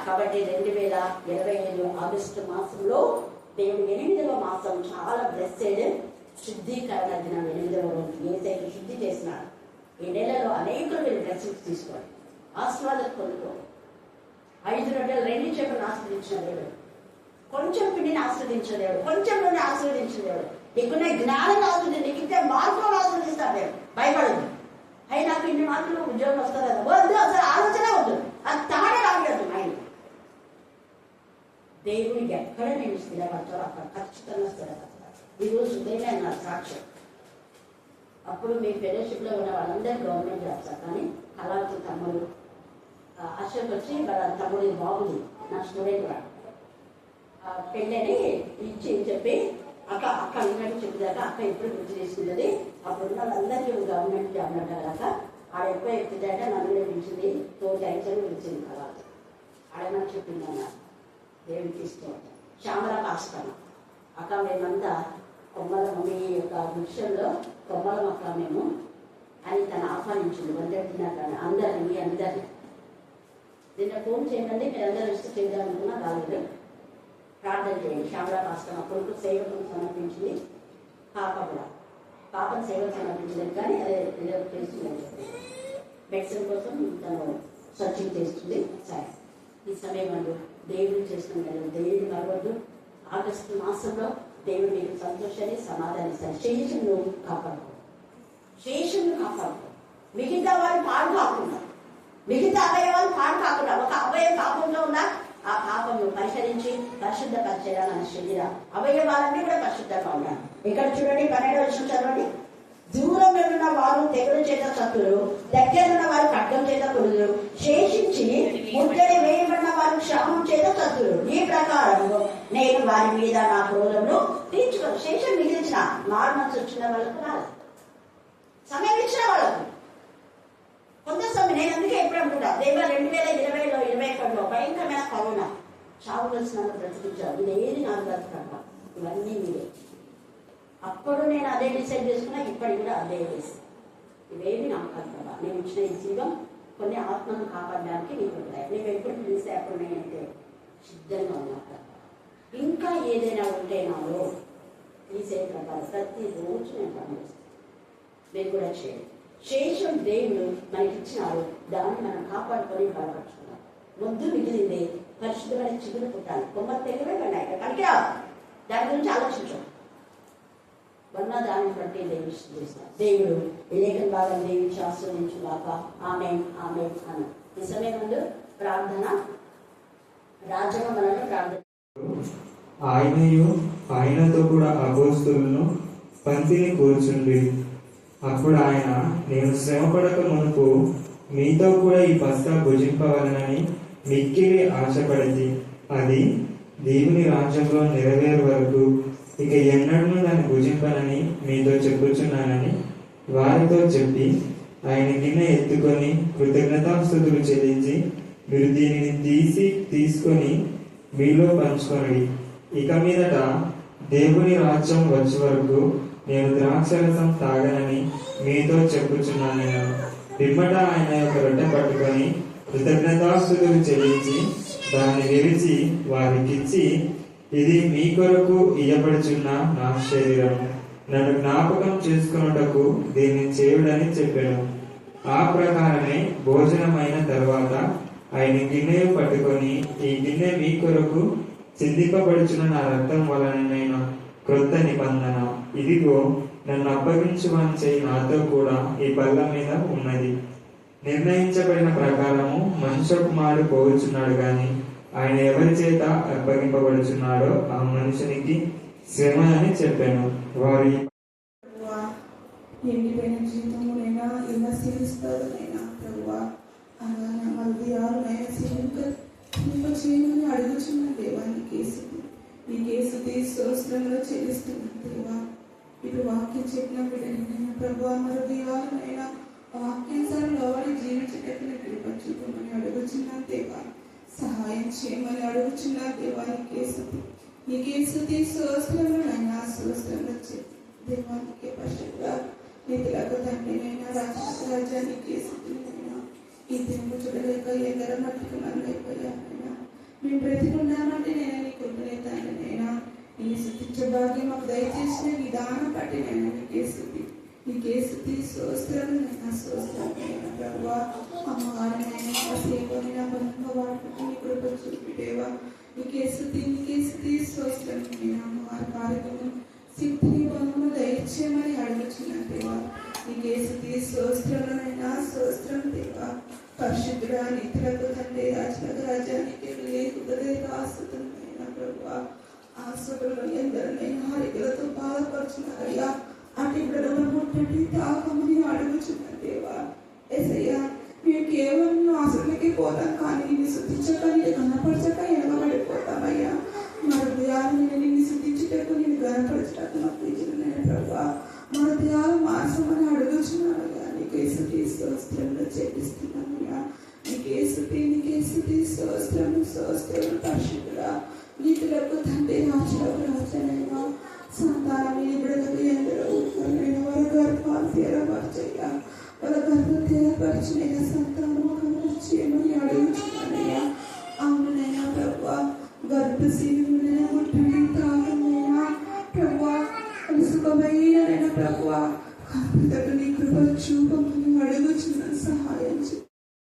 [SPEAKER 3] కాబట్టి 2025 ఆగస్టు మాసంలో దేవుడు 8వ మాసం చాలా బ్లెస్సెడ్ శుద్ధీకరణ దినం 8వ రోజు యేసయ్య శుద్ధి చేసినాడు. ఈ నెలలో అనేకులు మీరు బ్లెస్సింగ్స్ తీసుకోండి, ఆశీర్వాదాలు పొందుకో. 5 రొట్టెలు 2 చేపలను ఆస్వాదించిన దేవుడు, కొంచెం పిండిని ఆస్వాదించిన దేవుడు, కొంచెం నూనె ఆస్వాదించిన దేవుడు, నీకున్న జ్ఞానం ఆస్వాదించి నీకు ఇచ్చే మార్పులు ఆస్వాదిస్తాడు దేవుడు. భయపడదు. అయి నాకు ఇన్ని మార్కులు ఉద్యోగం వస్తుంది కదా, వద్దు, అసలు ఆలోచన వద్దు, అది తాడే రాగలదు. ఆయన దేవునికి ఎక్కడ నేను స్థిరపడతారో అక్కడ ఖచ్చితంగా స్థిరపడతారు. ఈరోజు ఉదయం నా సాక్ష్యం. అప్పుడు మీ ఫెలోషిప్లో ఉన్న వాళ్ళందరూ గవర్నమెంట్ జాబ్స్, కానీ కళావతి తమ్ముడు అశోక్ వచ్చి వాళ్ళ తమ్ముడి బాబుది నా స్టూడెంట్ వాడు పెళ్ళని ఇచ్చి చెప్పి అక్క అన్నట్టు చెప్పేదాకా అక్క ఎప్పుడు గుర్తు చేసుకున్నది. అప్పుడున్న వాళ్ళందరికీ గవర్నమెంట్ జాబ్ అంటాక ఆడ ఎక్కువ ఎత్తుదాక నన్ను పిలిచింది, తోటి ఐచని పిలిచింది కళావతి. ఆడమని చెప్పింది అన్న దేవుడికి ఇష్టం. శ్యామల కాస్తాను అక్క మేమంతా కొమ్మలం మీ యొక్క వృక్షంలో కొమ్మలం అక్క మేము అని తను ఆహ్వానించింది. వద్దెట్టినాక అందరినీ మీ అందరినీ నిన్న ఫోన్ చేయండి, మీరు అందరూ ఇష్టం చేద్దామనుకున్నా రాలేదు. ప్రార్థన చేయండి. శ్యామల కాస్తాం అప్పుడు సేవకులు సమర్పించింది, పాప కూడా పాపను సేవలు సమర్పించలేదు, కానీ అదే చేస్తుందని చెప్పి మెడిసిన్ కోసం తను సర్చింగ్ చేస్తుంది. సరే ఈ సమయం అంటూ దేవుడు చేస్తున్నాడు, దేవుడిని మరవద్దు. ఆగస్టు మాసంలో దేవుడు మీకు సంతోషాన్ని సమాధానం ఇస్తాడు. శేషును కాపాడుకో, శేషును కాపాడుకో. మిగతా వాళ్ళు పాడు కాకుండా, మిగతా అవయవాలు పాడు కాకుండా, ఒక అవయవం పాపంలో ఉందా ఆ పాపము పరిహరించి పరిశుద్ధపరిచేయాలి. మన శరీర అవయవాలన్నీ కూడా పరిశుద్ధంగా ఉండాలి. ఇక్కడ చూడండి 12వ వచనం చదవండి. దూరం ఉన్న వారు తెగులు చేత చతురు, దగ్గర ఉన్న వారు ఖడ్గం చేత కొడుదురు, శేషించి ముట్టడి వేయబడిన వారు క్షామం చేత చతురు. ఈ ప్రకారం నేను వారి మీద నా క్రోధమును తీర్చుకోను. శేషం మిగిలించిన మారుమనసు వచ్చిన వాళ్ళకు రాదు, సమయం ఇచ్చిన వాళ్ళకు కొంత సమయం. నేను అందుకే ఎప్పుడు అనుకుంటా, దేవ 2020లో 21లో భయంకరమైన కరోనా చావు కలిసిన బ్రతికించారు. ఇదేది నాకు బ్రతకట, ఇవన్నీ మీరే. అప్పుడు నేను అదే డిసైడ్ చేసుకున్నా, ఇప్పటికి కూడా అదే చేస్తాను. ఇవేమి నాకు కాదు. నేను ఇచ్చిన ఈ జీవం కొన్ని ఆత్మను కాపాడడానికి నీకు ఉంటాయి. నీకు ఎప్పుడు పిలిస్తే అప్పుడు నేనైతే సిద్ధంగా ఉన్నా. ఇంకా ఏదైనా ఉంటే నాలో తీసే ప్రకారం ప్రతిరోజు నేను పనిచేస్తాను. మీరు కూడా చేయండి. శేషం దేవుడు మనకి ఇచ్చినారు, దాన్ని మనం కాపాడుకొని బలపరుచుకున్నాం. ముద్దు మిగిలింది పరిశుద్ధమైన చిగురు పుట్టాలి. కొమ్మ తెగవే పడినాయి కనుక దాని గురించి ఆలోచించాం. వల్ల దాన్ని బట్టి దేవుడు లేఖన భాగం దీవించి ఆస్వాదించుగాక. ఆమేన్, ఆమేన్ అన్న. ఈ సమయం ముందు ప్రార్థన, రాజమలను ప్రార్థన.
[SPEAKER 6] ఆయనయు ఆయనతో కూడా అపోస్తులను పంక్తిని కూర్చుండి. అప్పుడు ఆయన, నేను శ్రమపడక మునుపు మీతో కూడా ఈ పస్కా భుజింపవలనని మిక్కిలి ఆశపడింది. అది దేవుని రాజ్యంలో నెరవేరు వరకు ఇక ఎన్నడూ దాన్ని భుజింపనని మీతో చెప్పుచున్నానని వారితో చెప్పి, ఆయన గిన్నె ఎత్తుకొని కృతజ్ఞతాస్తుతులు చెల్లించి, మీరు దీనిని తీసుకొని మీలో పంచుకొనడి. ఇక మీదట దేవుని రాజ్యం వచ్చే వరకు నేను ద్రాక్షరసం తాగనని మీతో చెప్పుచున్నాను. పిమ్మట ఆయన యొక్క రొట్టె పట్టుకొని కృతజ్ఞతాస్తుతులు చెల్లించి దాన్ని విరిచి వారికిచ్చి, ఇది మీ కొరకు ఇయ్యబడుచున్న నా శరీరం, నన్ను జ్ఞాపకం చేసుకొనుటకు దీన్ని చేయుడని చెప్పాను. ఆ ప్రకారమే భోజనమైన తర్వాత ఆయన గిన్నె పట్టుకొని, ఈ గిన్నె మీ కొరకు చిందింపబడుచున్న నా రక్తం వలన క్రొత్త నిబంధన, ఇదిగో నన్ను అప్పగించుమని నాతో కూడా ఈ బల్ల మీద ఉన్నది. నిర్ణయించబడిన ప్రకారము మనుష్య కుమారుడు పోవచ్చున్నాడు గాని ఆయన ఎవరి చేత అప్పగింపబడుచున్నాడో ఆ మనుషునికి శ్రమ అని చెప్పాను. వారు
[SPEAKER 7] ప్రభువా, ఎండిపోయిన జీవితమునైనా ఎలా సేవిస్తారు నైనా ప్రభువా, అలానే మధ్యాహ్నైనా సేవింప చేయమని అడుగుచున్న దేవాన్ని కేసు ఈ కేసు స్తోత్రములు చెల్లిస్తున్న దేవా, ఇటు వాక్యం చెప్పిన బిడ్డనైనా ప్రభువా, మధ్యాహ్నైనా వాక్యానుసారంలో వారి జీవించేటప్పుడు కృపచూపమని అడుగుచున్న దేవా, సహాయం చేయమని అడుగుచున్న దేవానికి నీకే స్తుతి స్తోత్రములైనా స్తోత్రములు చెప్పి దేవానికి పరిశుద్ధ నిధులకు తండ్రినైనా రాజ్యానికి స్థితినైనా ఈ దేవుడు చూడలేక ఎందరో మట్టుకు నన్నైపోయానైనా మేము బ్రతికున్నామంటే నేను నీ కృపనే తండ్రినైనా నీ స్థుతించే భాగ్యం మాకు దయచేసిన విధానం బట్టి నేను నీకే స్థుతి స్తోత్రములైనా స్తోత్రములైనా ప్రభువా, అమ్మగారినైనా సేవనైనా బలంగా వాడుకుంటూ నీ కృప చూపిదేవా, నీకే స్థుతి స్తోత్రములైనా అమ్మవారి కార్యక్రమం శక్తిని బలము దయచేయమని అడుగుచున్న దేవా, నీకే స్తుతి స్తోత్రములైనా స్తోత్రం దేవా, పరిశుద్ధుడా నిధులకు తండ్రి రాజులకు రాజ్యానికి ఆస్తుతులైనా ప్రభువా, ఆస్తులు ఎందరినైనా హరికలతో బాధపరుచున్నారయ్యా, అటు బిడ్డలను ముట్టండి తాకమని అడుగుచున్న దేవా, ఎసయ్యా మేము కేవలం ఆశలకి పోతాం కానీ నిన్ను శుద్ధించక నేను కనపరచక ఎనగబడిపోతామయ్యా, మన హృదయాన్ని నిన్ను శుద్ధించుటకు నేను గనపరచటకు నాకు ఇచ్చిన ప్రభా, మన హృదయాలు మార్చమని అడుగుచున్నానయ్యా, నీకే స్తుతి స్తోత్రములు చెల్లిస్తున్నానయ్యా, నీకే స్తుతి స్తోత్రము పరిశుద్ధుడా నీతులకు తండ్రి రాజులకు రాజనైనా సంతానం బిడ్డలకు ఎందరో ఊరుకునైనా వారి గర్భాలు తీరపరచయ్యా, వాళ్ళ గర్భం తీరపరిచినైనా సంతానము కమర్చేయమని అడుగుతున్నానయ్యా, అవునైనా ప్రభా గర్భశీలమునైనా ముట్టండి తాగమైనా ప్రభా సుఖమైనైనా ప్రభా కర్తకు నీ కృప చూపమని అడుగుచున్న సహాయం